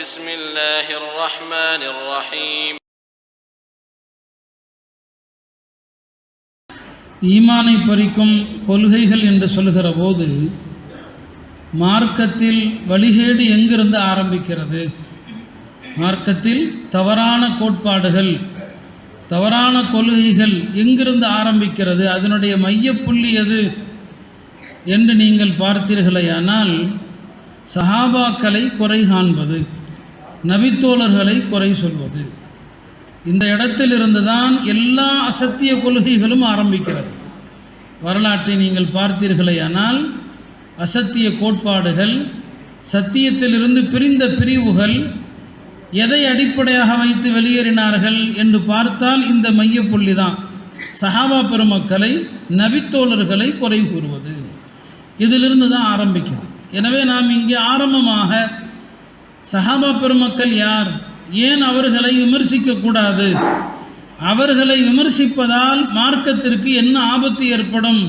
بسم الله الرحمن الرحيم. ஈமானை பறிக்கும் கொள்கைகள் என்று சொல்லுகிற போது மார்க்கத்தில் வழிகேடு எங்கிருந்து ஆரம்பிக்கிறது? மார்க்கத்தில் தவறான கோட்பாடுகள், தவறான கொள்கைகள் எங்கிருந்து ஆரம்பிக்கிறது? அதனுடைய மையப்புள்ளி எது என்று நீங்கள் பார்த்தீர்களேயானால் சஹாபாக்களை குறை காண்பது, நபித்தோழர்களை குறை சொல்வது, இந்த இடத்திலிருந்து தான் எல்லா அசத்திய கொள்கைகளும் ஆரம்பிக்கிறது. வரலாற்றை நீங்கள் பார்த்தீர்களேயானால் அசத்திய கோட்பாடுகள், சத்தியத்திலிருந்து பிரிந்த பிரிவுகள் எதை அடிப்படையாக வைத்து வெளியேறினார்கள் என்று பார்த்தால் இந்த மையப்புள்ளி தான். சஹாபா பெருமக்களை, நபித்தோழர்களை குறை கூறுவது, இதிலிருந்து தான் ஆரம்பிக்கிறது. எனவே நாம் இங்கே ஆரம்பமாக சஹாபா பெருமக்கள் யார், ஏன் அவர்களை விமர்சிக்கக்கூடாது, அவர்களை விமர்சிப்பதால் மார்க்கத்திற்கு என்ன ஆபத்து ஏற்படும்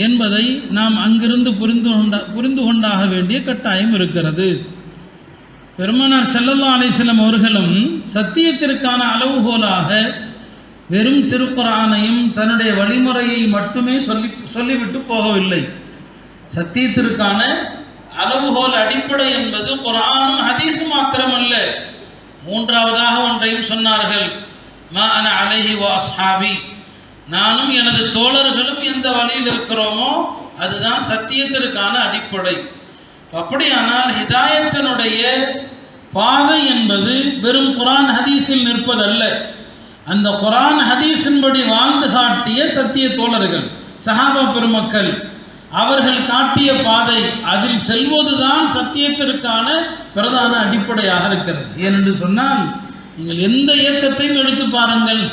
என்பதை நாம் அங்கிருந்து புரிந்து கொண்டாக வேண்டிய கட்டாயம் இருக்கிறது. பெருமானார் ஸல்லல்லாஹு அலைஹி வஸல்லம் அவர்களும் சத்தியத்திற்கான அளவுகோலாக வெறும் திருக்குர்ஆனையும் தன்னுடைய வழிமுறையை மட்டுமே சொல்லிவிட்டு போகவில்லை. சத்தியத்திற்கான அளவுகோல் அடிப்படை என்பது குர்ஆனும் ஹதீஸும் மாத்திரமல்ல, மூன்றாவதாக ஒன்றையும் சொன்னார்கள். மா அன அலைஹி வ அஸ்ஹாபி, நானும் எனது தோழர்களும் எந்த வழியில் இருக்கிறோமோ அதுதான் சத்தியத்திற்கான அடிப்படை. அப்படியானால் ஹிதாயத்தினுடைய பாதை என்பது வெறும் குர்ஆன் ஹதீஸில் நிற்பதல்ல. அந்த குர்ஆன் ஹதீஸின்படி வாழ்ந்து காட்டிய சத்திய தோழர்கள், சஹாபா பெருமக்கள், அவர்கள் காட்டிய பாதை, அதில் செல்வதுதான் சத்தியத்திற்கான பிரதான அடிப்படையாக இருக்கிறது. ஏனென்று சொன்னால் நீங்கள் எந்த இயக்கத்தையும் எடுத்து பாருங்கள்,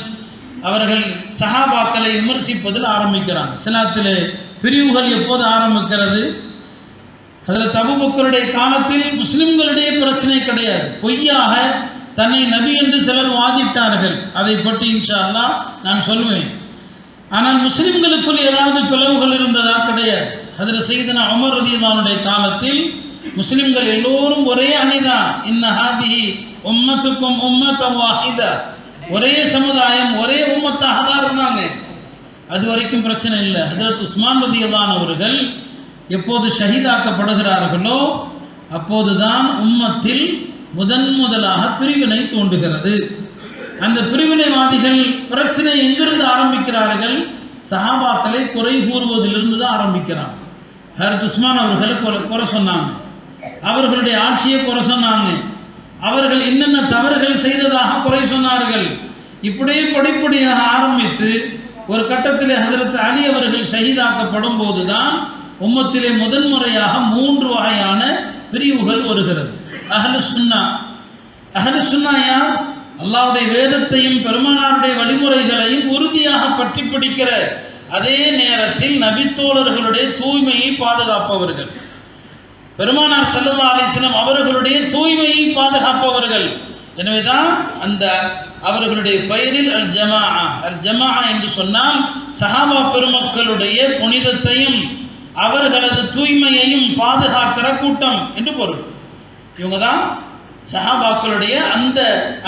அவர்கள் சஹாபாக்களை விமர்சிப்பதில் ஆரம்பிக்கிறாங்க. இஸ்லாத்திலே பிரிவுகள் எப்போது ஆரம்பிக்கிறது? ஹஜ்ரத் அபூபக்கருடைய காலத்தில் முஸ்லிம்களிடையே பிரச்சனை கிடையாது. பொய்யாக தன்னை நபி என்று சிலர் வாதிட்டார்கள். அதை பற்றி இன்ஷா அல்லாஹ் நான் சொல்வேன். ஆனால் முஸ்லிம்களுக்குள் ஏதாவது பிளவுகள் இருந்ததா? கிடையாது. ஹஜ்ரத் சையதுனா உமர் ரலியல்லாஹு அன்ஹுடைய காலத்தில் முஸ்லிம்கள் எல்லோரும் ஒரே அணிதான். இன்ன ஹாதிஹி உம்மத்துக்கும் உம்மத்தன் வாஹிதா, ஒரே சமுதாயம், ஒரே உம்மத்தாக தான் இருந்தாங்க. அது வரைக்கும் பிரச்சனை இல்லை. ஹஜ்ரத் உஸ்மான் ரலியல்லாஹு அன்ஹு அவர்கள் எப்போது ஷஹீதாக்கப்படுகிறார்களோ அப்போதுதான் உம்மத்தில் முதலாக பிரிவினை தோன்றுகிறது. அந்த பிரிவினைவாதிகள் பிரச்சனை எங்கிருந்து ஆரம்பிக்கிறார்கள்? சஹாபாக்களை குறை கூறுவதிலிருந்து தான் ஆரம்பிக்கிறாங்க. ஹஜ்ரத் உஸ்மான் அவர்களை குறை சொன்னாங்க, அவர்களுடைய ஆட்சியை குறை சொன்னாங்க, அவர்கள் என்னென்ன தவறுகள் செய்ததாக குறை சொன்னார்கள். இப்படியே படிப்படியாக ஆரம்பித்து ஒரு கட்டத்திலே ஹஜ்ரத் அலி அவர்கள் ஷஹீதாக்கப்படும் போதுதான் உம்மத்திலே முதன்முறையாக 3 வகையான பிரிவுகள் வருகிறது. அஹ்லுஸ் சுன்னா யார்? அல்லாஹ்வுடைய வேதத்தையும் பெருமானாருடைய வழிமுறைகளையும் உறுதியாக பற்றி பிடிக்கிற, அதே நேரத்தில் நபித்தோழர்களுடைய தூய்மையை பாதுகாப்பவர்கள், பெருமானார் ஸல்லல்லாஹு அலைஹி வஸல்லம் அவர்களுடைய தூய்மையை பாதுகாப்பவர்கள். எனவேதான் அந்த அவர்களுடைய பெயரில் அல் ஜமாஅ என்று சொன்னால் சஹாபா பெருமக்களுடைய புனிதத்தையும் அவர்களது தூய்மையையும் பாதுகாக்கிற கூட்டம் என்று பொருள். இவங்க தான் சஹாபாக்களுடைய அந்த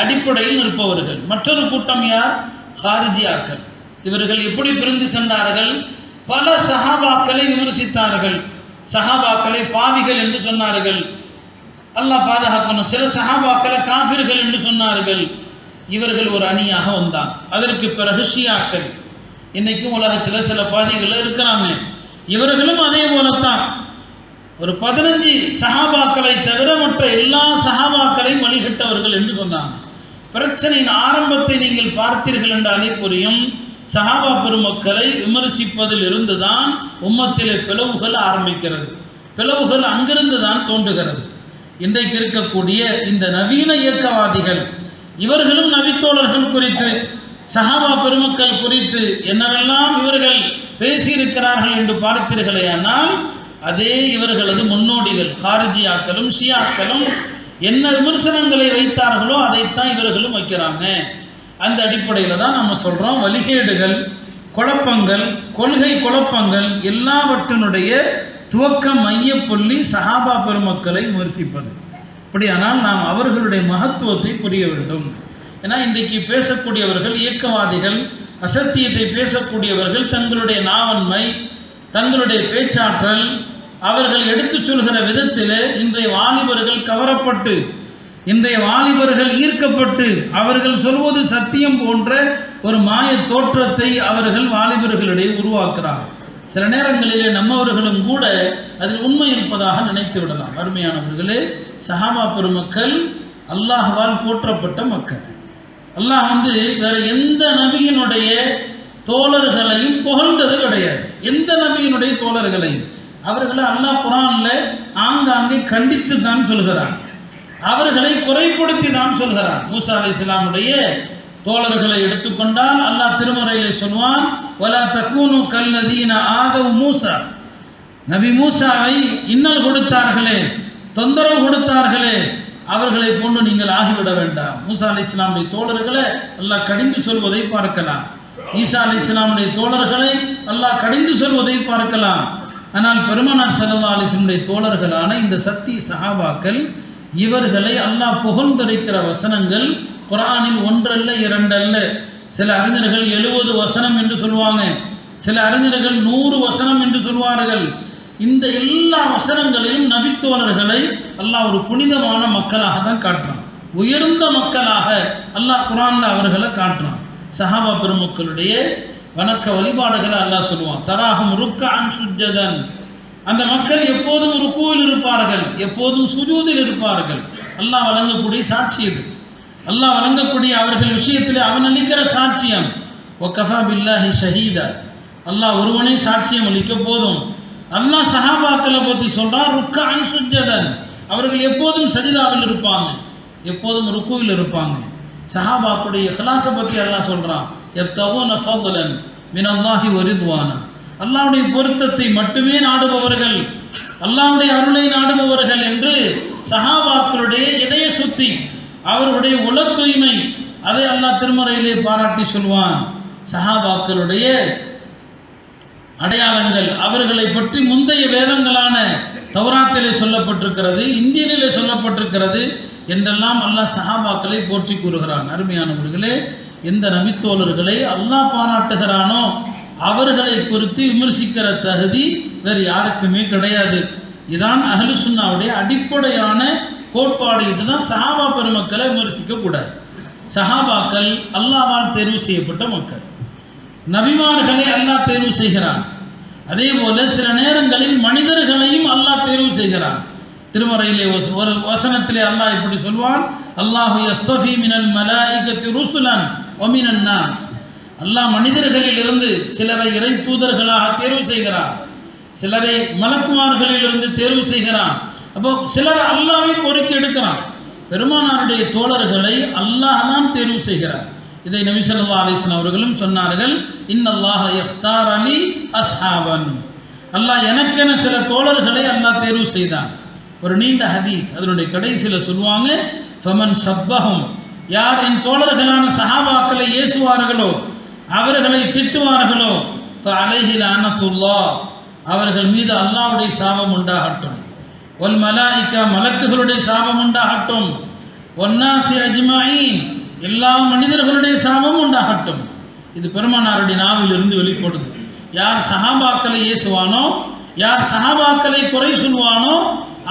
அடிப்படையில் இருப்பவர்கள். மற்றொரு கூட்டம் யார்? ஹாரிஜியாக்கள். இவர்கள் எப்படி பிரிந்து சென்றார்கள்? பல சஹாபாக்களை விமர்சித்தார்கள், சஹாபாக்களை பாவிகள் என்று சொன்னார்கள், அல்லாஹ் பாதுகாக்கணும். சில சஹாபாக்களை காஃபிர்கள் என்று சொன்னார்கள். இவர்கள் ஒரு அணியாக வந்தாங்க. அதற்கு பிறகு ஷியாக்கள், இன்னைக்கும் உலகத்தில் சில பாதிகள் இருக்கிறாங்க. இவர்களும் அதே போலத்தான் ஒரு 15 சஹாபாக்களை தவிர மற்ற எல்லா சஹாபாக்களையும் வழிகட்டவர்கள் என்று சொன்னாங்க. பிரச்சனையின் ஆரம்பத்தை நீங்கள் பார்த்தீர்கள் என்றாலே புரியும். சஹாபா பெருமக்களை விமர்சிப்பதில் இருந்துதான் உம்மத்திலே பிளவுகள் ஆரம்பிக்கிறது. பிளவுகள் அங்கிருந்து தான் தோன்றுகிறது. இன்றைக்கு இருக்கக்கூடிய இந்த நவீன இயக்கவாதிகள், இவர்களும் நபித்தோழர்கள் குறித்து, சஹாபா பெருமக்கள் குறித்து என்னவெல்லாம் இவர்கள் பேசியிருக்கிறார்கள் என்று பார்த்தீர்களேயானால் அதே இவர்களது முன்னோடிகள் ஹாரிஜியாக்களும் ஷியாக்களும் என்ன விமர்சனங்களை வைத்தார்களோ அதைத்தான் இவர்களும் வைக்கிறாங்க. அந்த அடிப்படையில் தான் நம்ம சொல்கிறோம், வழிகேடுகள், குழப்பங்கள், கொள்கை குழப்பங்கள் எல்லாவற்றினுடைய துவக்க மையப்புள்ளி சஹாபா பெருமக்களை விமர்சிப்பது. அப்படியானால் நாம் அவர்களுடைய மகத்துவத்தை புரிய வேண்டும். ஏன்னா இன்றைக்கு பேசக்கூடியவர்கள், இயக்கவாதிகள், அசத்தியத்தை பேசக்கூடியவர்கள், தங்களுடைய நாவன்மை, தங்களுடைய பேச்சாற்றல், அவர்கள் எடுத்து சொல்கிற விதத்தில் இன்றைய வாலிபர்கள் கவரப்பட்டு, இன்றைய வாலிபர்கள் ஈர்க்கப்பட்டு, அவர்கள் சொல்வது சத்தியம் போன்ற ஒரு மாய தோற்றத்தை அவர்கள் வாலிபர்களிடையே உருவாக்குறாங்க. சில நேரங்களிலே நம்மவர்களும் கூட அதில் உண்மை இருப்பதாக நினைத்து விடலாம். அருமையானவர்களே, சஹாபா பெருமக்கள் அல்லாஹ்வால் போற்றப்பட்ட மக்கள். அல்லாஹ் வேற எந்த நபியினுடைய தோழர்களையும் புகழ்ந்தது கிடையாது. எந்த நபியினுடைய தோழர்களையும் அவர்களை அல்லாஹ் குர்ஆன்ல ஆங்காங்கே கண்டித்து தான் சொல்கிறான், அவர்களை குறைப்படுத்தி தான் சொல்கிறான். மூசா அலைஹிஸ்ஸலாமுடைய தோழர்களை எடுத்துக்கொண்டால் அல்லாஹ் திருமறையிலே சொல்வான், வலா தகூனு கல்லதீன ஆதவ் மூசா, நபி மூசாவை இன்னல் கொடுத்தார்களே, தொந்தரவு கொடுத்தார்களே, அவர்களை போன்று நீங்கள் ஆகிவிட வேண்டாம். மூசா அலைஹிஸ்ஸலாமுடைய தோழர்களை அல்லாஹ் கடிந்து சொல்வதை பார்க்கலாம். ஈசா அலைஹிஸ்ஸலாமுடைய தோழர்களை அல்லாஹ் கடிந்து சொல்வதை பார்க்கலாம். ஆனால் பெருமானார் ஸல்லல்லாஹு அலைஹி வஸல்லம் தோழர்களான இந்த சத்திய சஹாபாக்கள், இவர்களை அல்லாஹ் புகழ்ந்துரைக்கிற வசனங்கள் குர்ஆனில் ஒன்றல்ல இரண்டல்ல. சில அறிஞர்கள் 70 வசனம் என்று சொல்வாங்க, சில அறிஞர்கள் 100 வசனம் என்று சொல்வார்கள். இந்த எல்லா வசனங்களிலும் நபித்தோழர்களை அல்லாஹ் ஒரு புனிதமான மக்களாக தான் காட்டுறான், உயர்ந்த மக்களாக அல்லாஹ் குர்ஆன்ல அவர்களை காட்டுறான். சஹாபா பெருமக்களுடைய வணக்க வழிபாடுகளை அல்லாஹ் சொல்லுவான், தராஹும் ருக்கஅன் சுஜ்ஜதன், அந்த மக்கள் எப்போதும் ருக்கூவில் இருப்பார்கள், எப்போதும் சுஜூதில் இருப்பார்கள். அல்லாஹ் வழங்கக்கூடிய சாட்சி இது, அல்லாஹ் வழங்கக்கூடிய அவர்கள் விஷயத்தில் அவன் அளிக்கிற சாட்சியம். வகஃபா பில்லாஹி ஷஹீதா, அல்லாஹ் ஒருவனே சாட்சியம் அளிக்க போதும். அல்லாஹ் சஹாபாக்களை பற்றி சொல்றான், ருக்கஅன் சுஜ்ஜதன், அவர்கள் எப்போதும் சஜிதாவில் இருப்பாங்க, எப்போதும் ருக்கூவில் இருப்பாங்க. சஹாபாக்களுடைய இஹ்லாஸை பற்றி அல்லாஹ் சொல்றான், யப்தகூன ஃபضலன் மினல்லாஹி வ ரிضவானா, அல்லாஹ்வுடைய பொருத்தத்தை மட்டுமே நாடுபவர்கள், அல்லாஹ்வுடைய அருளை நாடுபவர்கள் என்று சஹாபாக்களுடைய இதய சுத்தி, அவர்களுடைய உள தூய்மை, அதை அல்லாஹ் திருமறையிலே பாராட்டி சொல்வான். சஹாபாக்களுடைய அடையாளங்கள், அவர்களை பற்றி முந்தைய வேதங்களான தௌராத்திலே சொல்லப்பட்டிருக்கிறது, இந்தியனிலே சொல்லப்பட்டிருக்கிறது என்றெல்லாம் அல்லாஹ் சஹாபாக்களை போற்றி கூறுகிறான். அருமையானவர்களே, எந்த நபித்தோழர்களை அல்லாஹ் பாராட்டுகிறானோ அவர்களை குறித்து விமர்சிக்கிற தகுதி வேறு யாருக்குமே கிடையாது. இதான் அஹ்லு சுன்னாவுடைய அடிப்படையான கோட்பாடு. இதுதான் சஹாபா பெருமக்களை விமர்சிக்க கூடாது. சஹாபாக்கள் அல்லாஹ்வால் தேர்வு செய்யப்பட்ட மக்கள், நபிமார்களை அல்லாஹ் தேர்வு செய்கிறான். அதே போல சில நேரங்களில் மனிதர்களையும் அல்லாஹ் தேர்வு செய்கிறான். திருமறையிலே ஒரு வசனத்திலே அல்லாஹ் இப்படி சொல்வான், அல்லாஹு யஸ்தஃபி மினல் மலாயிகத்தி ருசுலன் வ மினன் நாஸ், அல்லாஹ் மனிதர்களில் இருந்து சிலரை இறை தூதர்களாக தேர்வு செய்கிறான், சிலரை மலக்குமார்களிலிருந்து தேர்வு செய்கிறான். அப்போ சிலர் அல்லாஹ்வை பொறுக்கி எடுக்கிறான். பெருமானாருடைய தோழர்களை அல்லாஹ் தான் தேர்வு செய்கிறார். இதை நபி ஸல்லல்லாஹு அலைஹி வஸல்லம் அவர்களும் சொன்னார்கள், இன்னல்லாஹ யஃப்தார் அலி அஸ்ஹாபன், அல்லாஹ் எனக்கென சில தோழர்களை அல்லாஹ் தேர்வு செய்தான். ஒரு நீண்ட ஹதீஸ், அதனுடைய கடைசியில் சொல்லுவாங்க, ஃபமன் சப்பஹும், யார் என் தோழர்களான சஹாபாக்களை ஏசுவார்களோ, அவர்களை திட்டுவார்களோ, ஃபஅலைஹி லஅனத்துல்லாஹ், அவர்கள் மீது அல்லாஹ்வுடைய சாபம் உண்டாகட்டும், வல் மலாயிகா, மலக்குகளுடைய சாபம் உண்டாகட்டும், வன்னாசி அஜ்மஈன், எல்லா மனிதர்களுடைய சாபம் உண்டாகட்டும். இது பெருமானாருடைய நாவில் இருந்து வெளிப்படுது. யார் சஹாபாக்களை ஏசுவானோ, யார் சஹாபாக்களை குறை சொல்வானோ,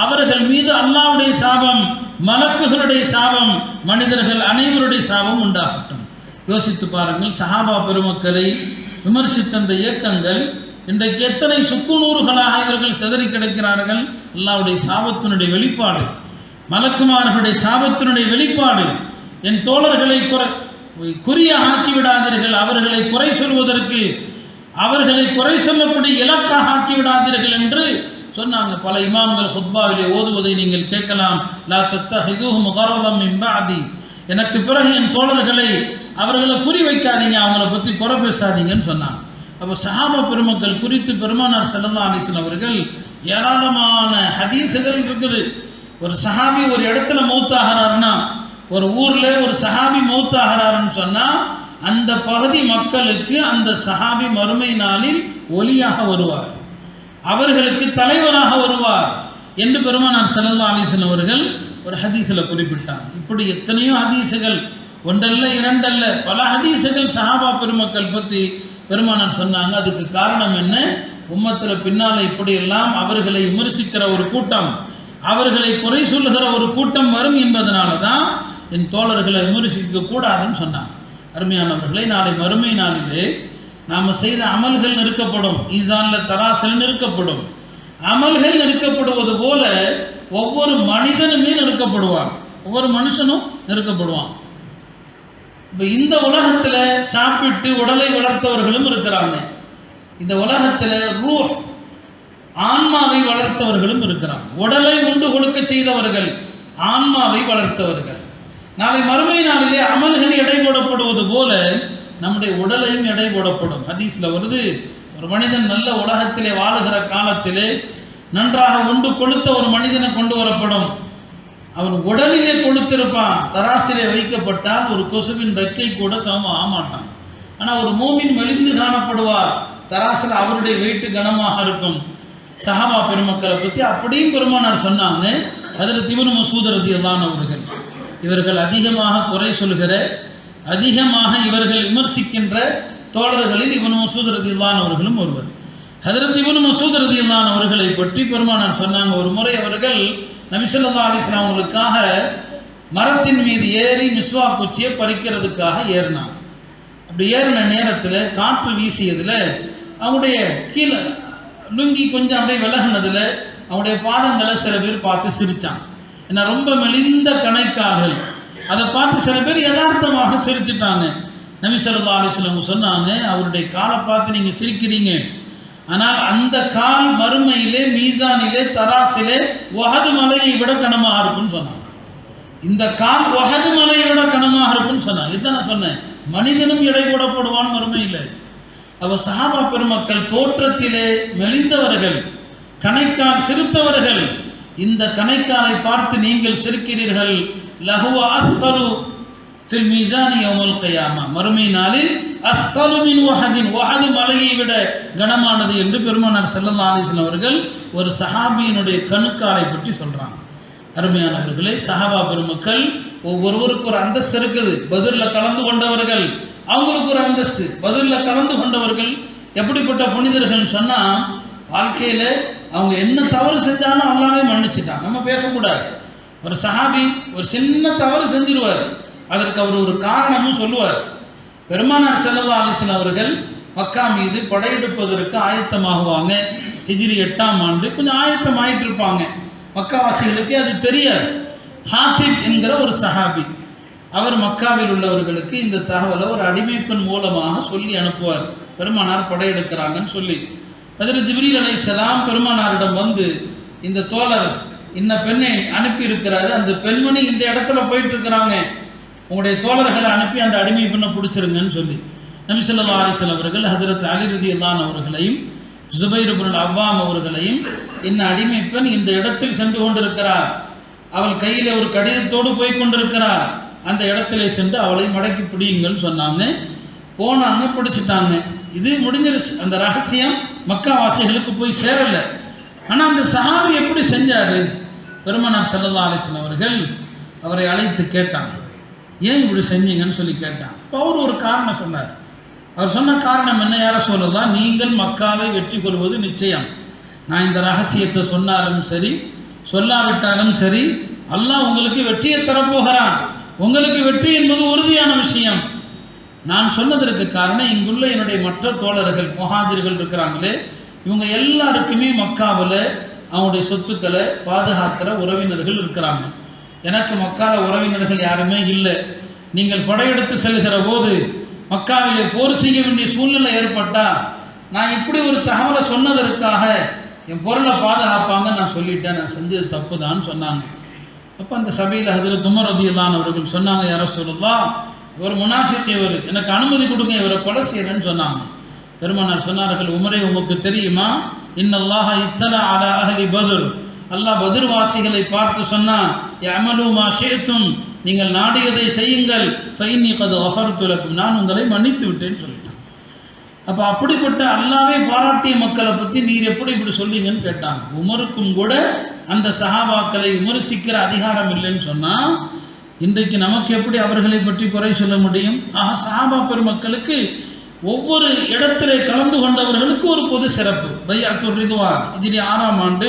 அவர்கள் மீது அல்லாஹ்வுடைய சாபம், மலக்குகளுடைய சாபம், மனிதர்கள் அனைவருடைய சாபம் உண்டாகட்டும். யோசித்து பாருங்கள், சஹாபா பெருமக்களை விமர்சித்த அந்த இயக்கங்கள் இன்றைக்கு எத்தனை சுக்குநூறுகளாக இவர்கள் சிதறி கிடக்கிறார்கள். அல்லாஹ்வுடைய சாபத்தினுடைய வெளிப்பாடு, மலக்குமார்களுடைய சாபத்தினுடைய வெளிப்பாடு. என் தோழர்களை குறிய ஆக்கிவிடாதீர்கள், அவர்களை குறை சொல்வதற்கு, அவர்களை குறை சொல்லக்கூடிய இலக்காக ஆக்கிவிடாதீர்கள் என்று சொன்னாங்க. பல இமாம்கள் ஹுத்பாவிலே ஓதுவதை நீங்கள் கேட்கலாம். லா தத்தஹிதுஹும் கரதம் மின் பஅதி, எனக்கு பிறகு என் தோழர்களை அவர்களை குறி வைக்காதீங்க, அவங்கள பற்றி குறை பேசாதீங்கன்னு சொன்னாங்க. அப்போ சஹாபா பெருமக்கள் குறித்து பெருமானார் ஸல்லல்லாஹு அலைஹி வஸல்லம் அவர்கள் ஏராளமான ஹதீஸுகள் இருக்குது. ஒரு சஹாபி ஒரு இடத்துல மௌத்தாகிறாருன்னா, ஒரு ஊர்ல ஒரு சஹாபி மௌத்தாகிறாருன்னு சொன்னா, அந்த பகுதி மக்களுக்கு அந்த சஹாபி மறுமை நாளில் ஒலியாக வருவார், அவர்களுக்கு தலைவராக வருவார் என்று பெருமானார் ஸல்லல்லாஹு அலைஹி வஸல்லம் அவர்கள் ஒரு ஹதீஸில் குறிப்பிட்டாங்க. இப்படி எத்தனையோ ஹதீஸுகள், ஒன்றல்ல இரண்டல்ல, பல ஹதீஸுகள் சஹாபா பெருமக்கள் பற்றி பெருமானார் சொன்னாங்க. அதுக்கு காரணம் என்ன? உம்மத்தில் பின்னால் இப்படியெல்லாம் அவர்களை விமர்சிக்கிற ஒரு கூட்டம், அவர்களை குறை சொல்லுகிற ஒரு கூட்டம் வரும் என்பதனால தான் என் தோழர்களை விமர்சிக்க கூடாதுன்னு சொன்னாங்க. அருமையானவர்களை, நாளை மறுமை நாளிலே நாம் செய்த அமல்கள் நிறுக்கப்படும், ஈசானில் தராசில் நிறுக்கப்படும். அமல்கள் நிறுக்கப்படுவது போல ஒவ்வொரு மனிதனுமே நிறுக்கப்படுவான், ஒவ்வொரு மனுஷனும் நிறுக்கப்படுவான். இப்போ இந்த உலகத்தில் சாப்பிட்டு உடலை வளர்த்தவர்களும் இருக்கிறாங்க, இந்த உலகத்தில் ரூஹ் ஆன்மாவை வளர்த்தவர்களும் இருக்கிறாங்க. உடலை உண்டு கொடுக்க செய்தவர்கள், ஆன்மாவை வளர்த்தவர்கள். நாளை மறுமை நாளிலே அமல்கள் எடை போடப்படுவது போல நம்முடைய உடலையும் எடை போடப்படும். ஹதீஸ்ல வருது, ஒரு மனிதன் நல்ல உலகத்திலே வாழுகிற காலத்திலே நன்றாக உண்டு கொளுத்த ஒரு மனிதனை கொண்டு வரப்படும். அவன் உடலிலே கொளுத்திருப்பான், தராசிலே வைக்கப்பட்டால் ஒரு கொசுவின் ரெக்கை கூட சமம் ஆமாட்டான். ஆனால் ஒரு மூமின் மெலிந்து காணப்படுவார், தராசில் அவருடைய வெயிட்டு கனமாக இருக்கும். சஹாபா பெருமக்களை பற்றி அப்படியும் பெருமானார் சொன்னாங்க. ஹஜ்ரத் இப்னு மஸ்ஊத் ரலியல்லாஹு அவர்கள், இவர்கள் அதிகமாக குறை சொல்கிற, அதிகமாக இவர்கள் விமர்சிக்கின்ற தோழர்களில் இப்னு மஸ்ஊத் ரலியல்லாஹு அவர்களும் ஒருவர். ஹஜ்ரத் இப்னு மஸ்ஊத் ரலியல்லாஹு அவர்களை பற்றி பெருமானார் சொன்னாங்க, ஒரு முறை அவர்கள் நபி ஸல்லல்லாஹு அலைஹி வஸல்லம் அவர்களுக்காக மரத்தின் மீது ஏறி மிஸ்வாக் குச்சியை பறிக்கிறதுக்காக ஏறினாங்க. அப்படி ஏறின நேரத்தில் காற்று வீசியதில் அவங்களுடைய கீழே லுங்கி கொஞ்சம் அப்படியே விலகினதில் அவங்களுடைய பாதங்களை சில பேர் பார்த்து சிரிச்சாங்க. ஏன்னா ரொம்ப மெலிந்த கணைக்கால்கள், அதை பார்த்து சில பேர் யதார்த்தமாக சிரிச்சிட்டாங்க. நபி ஸல்லல்லாஹு அலைஹி வஸல்லம் சொன்னாங்க, அவருடைய காலை பார்த்து நீங்கள் சிரிக்கிறீங்க, ஆனால் அந்த கால் மறுமையிலே மீசானிலே தராசிலே உஹது மலையை விட கனமாக இருக்குன்னு சொன்னாங்க. இந்த கால் உஹது மலையை விட கனமாக இருக்குன்னு சொன்னாங்க. இதுதான் நான் சொன்னேன், மனிதனும் எடை போடப்படுவான் மறுமையில். அவர் சஹாபா பெருமக்கள் தோற்றத்திலே மெலிந்தவர்கள், கணைக்கால் சிறுத்தவர்கள். இந்த கணைக்காலை பார்த்து நீங்கள் சிரிக்கிறீர்கள், லஹுவ அஸ்கலு ஃபில் மீசானி யௌமுல் கியாமா, மறுமை நாளில் அஸ்கலு மின் உஹதின், உஹது மலையை விட கனமானது என்று பெருமானார் ஸல்லல்லாஹு அலைஹி வஸல்லம் அவர்கள் ஒரு சஹாபியினுடைய கணுக்காலை பற்றி சொல்றாங்க. அருமையானவர்களே, சஹாபா பெருமக்கள் ஒவ்வொருவருக்கு ஒரு அந்தஸ்து இருக்குது. பத்ரில் கலந்து கொண்டவர்கள், அவங்களுக்கு ஒரு அந்தஸ்து. பத்ரில் கலந்து கொண்டவர்கள் எப்படிப்பட்ட புனிதர்கள் சொன்னா, வாழ்க்கையில அவங்க என்ன தவறு செஞ்சாலும் அல்லாஹ்வே மன்னிச்சிட்டான். நம்ம பேசக்கூடாது. ஒரு சஹாபி ஒரு சின்ன தவறு செஞ்சிருவார், அதற்கு அவர் ஒரு காரணமும் சொல்லுவார். பெருமானார் ஸல்லல்லாஹு அலைஹி வஸல்லம் அவர்கள் மக்கா மீது படையெடுப்பதற்கு ஆயத்தமாகுவாங்க. ஹிஜ்ரி 8ஆம் ஆண்டு கொஞ்சம் ஆயத்தம் ஆயிட்டு இருப்பாங்க. மக்காவாசிகளுக்கு அது தெரியாது. ஹாத்திப் என்கிற ஒரு சஹாபி, அவர் மக்காவில் உள்ளவர்களுக்கு இந்த தகவலை ஒரு அடிமைப்பெண் மூலமாக சொல்லி அனுப்புவார், பெருமானார் படையெடுக்கிறாங்கன்னு சொல்லி. ஹஜ்ரத் ஜிப்ரீல் அலைஹிஸ்ஸலாம் பெருமானாரிடம் வந்து, இந்த தோழர் இன்ன பெண்ணை அனுப்பி இருக்கிறாரு, அந்த பெண்மணி இந்த இடத்துல போயிட்டு இருக்கிறாங்க, உங்களுடைய தோழர்களை அனுப்பி அந்த அடிமை பெண்ணை பிடிச்சிருங்கன்னு சொல்லி நபி ஸல்லல்லாஹு அலைஹி வஸல்லம் அவர்கள் ஹஜ்ரத் அலி ரலியல்லாஹு அவர்களையும் ஜுபைர் இப்னு அவ்வாம் அவர்களையும், இன்ன அடிமை பெண் இந்த இடத்தில் சென்று கொண்டிருக்கிறார், அவள் கையில் ஒரு கடிதத்தோடு போய் கொண்டிருக்கிறார், அந்த இடத்துல சென்று அவளை மடக்கி பிடியுங்கன்னு சொன்னாங்க. போனாங்க, பிடிச்சிட்டாங்க. இது முடிஞ்சிருச்சு. அந்த ரகசியம் மக்காவாசிகளுக்கு போய் சேரல. ஆனால் அந்த சஹாபி எப்படி செஞ்சாரு? பெருமானார் ஸல்லல்லாஹு அலைஹி வஸல்லம் அவர்கள் அவரை அழைத்து கேட்டாங்க, ஏன் இப்படி செஞ்சீங்கன்னு சொல்லி கேட்டான். இப்போ அவர் ஒரு காரணம் சொன்னார். அவர் சொன்ன காரணம் என்ன? யார சொல்லலாம், நீங்கள் மக்காவை வெற்றி கொள்வது நிச்சயம். நான் இந்த ரகசியத்தை சொன்னாலும் சரி சொல்லாவிட்டாலும் சரி, அல்லாஹ் உங்களுக்கு வெற்றியை தரப்போகிறான். உங்களுக்கு வெற்றி என்பது உறுதியான விஷயம். நான் சொன்னதற்கு காரணம், இங்குள்ள என்னுடைய மற்ற தோழர்கள் முஹாஜிர்கள் இருக்கிறாங்களே, இவங்க எல்லாருக்குமே மக்காவில் அவங்களுடைய சொத்துக்களை பாதுகாக்கிற உறவினர்கள் இருக்கிறாங்க. எனக்கு மக்கால உறவினர்கள் யாருமே இல்லை. நீங்கள் படையெடுத்து செல்கிற போது மக்காவிலே போர் செய்ய வேண்டிய சூழ்நிலை ஏற்பட்டால், நான் இப்படி ஒரு தகவலை சொன்னதற்காக என் பொருளை பாதுகாப்பாங்க நான் சொல்லிட்டேன், நான் செஞ்சது தப்பு தான் சொன்னாங்க. அப்போ அந்த சபையில் ஹஜ்ரத் உமர் ரலியல்லாஹு அவர்கள் சொன்னாங்க, யா ரசூலுல்லாஹ், ஒரு முனாஃபிக், இவர் எனக்கு அனுமதி கொடுங்க, இவரை கொலை செய்யறேன்னு சொன்னாங்க. பெருமானார் சொன்னார்கள், உமரே, உங்களுக்கு தெரியுமா, இன்னல்லாஹ இத்தலா அலா அஹ்லி பத்ர், அல்லாஹ் பத்ர் வாசிகளை பார்த்து சொன்னான், யஅமலு மா ஷிஅ்தும், நீங்கள் நாடியதை செய்யுங்கள், ஃபைன்னி கத் கஃபர்து லக்கும், நான் உங்களை மன்னித்து விட்டேன்னு சொல்லிட்டான். அப்போ அப்படிப்பட்ட அல்லாஹ்வே பாராட்டிய மக்களை பற்றி நீர் எப்படி இப்படி சொல்றீங்கன்னு கேட்டாங்க. உமருக்கும் கூட அந்த சஹாபாக்களை விமர்சிக்கிற அதிகாரம் இல்லைன்னு சொன்னால் இன்றைக்கு நமக்கு எப்படி அவர்களை பற்றி குறை சொல்ல முடியும்? ஆக சஹாபா பெருமக்களுக்கு ஒவ்வொரு இடத்திலே கலந்து கொண்டவர்களுக்கு ஒரு பொது சிறப்பு. பைஅத்துர் ரிதுவான் ஹிஜ்ரி 6ஆம் ஆண்டு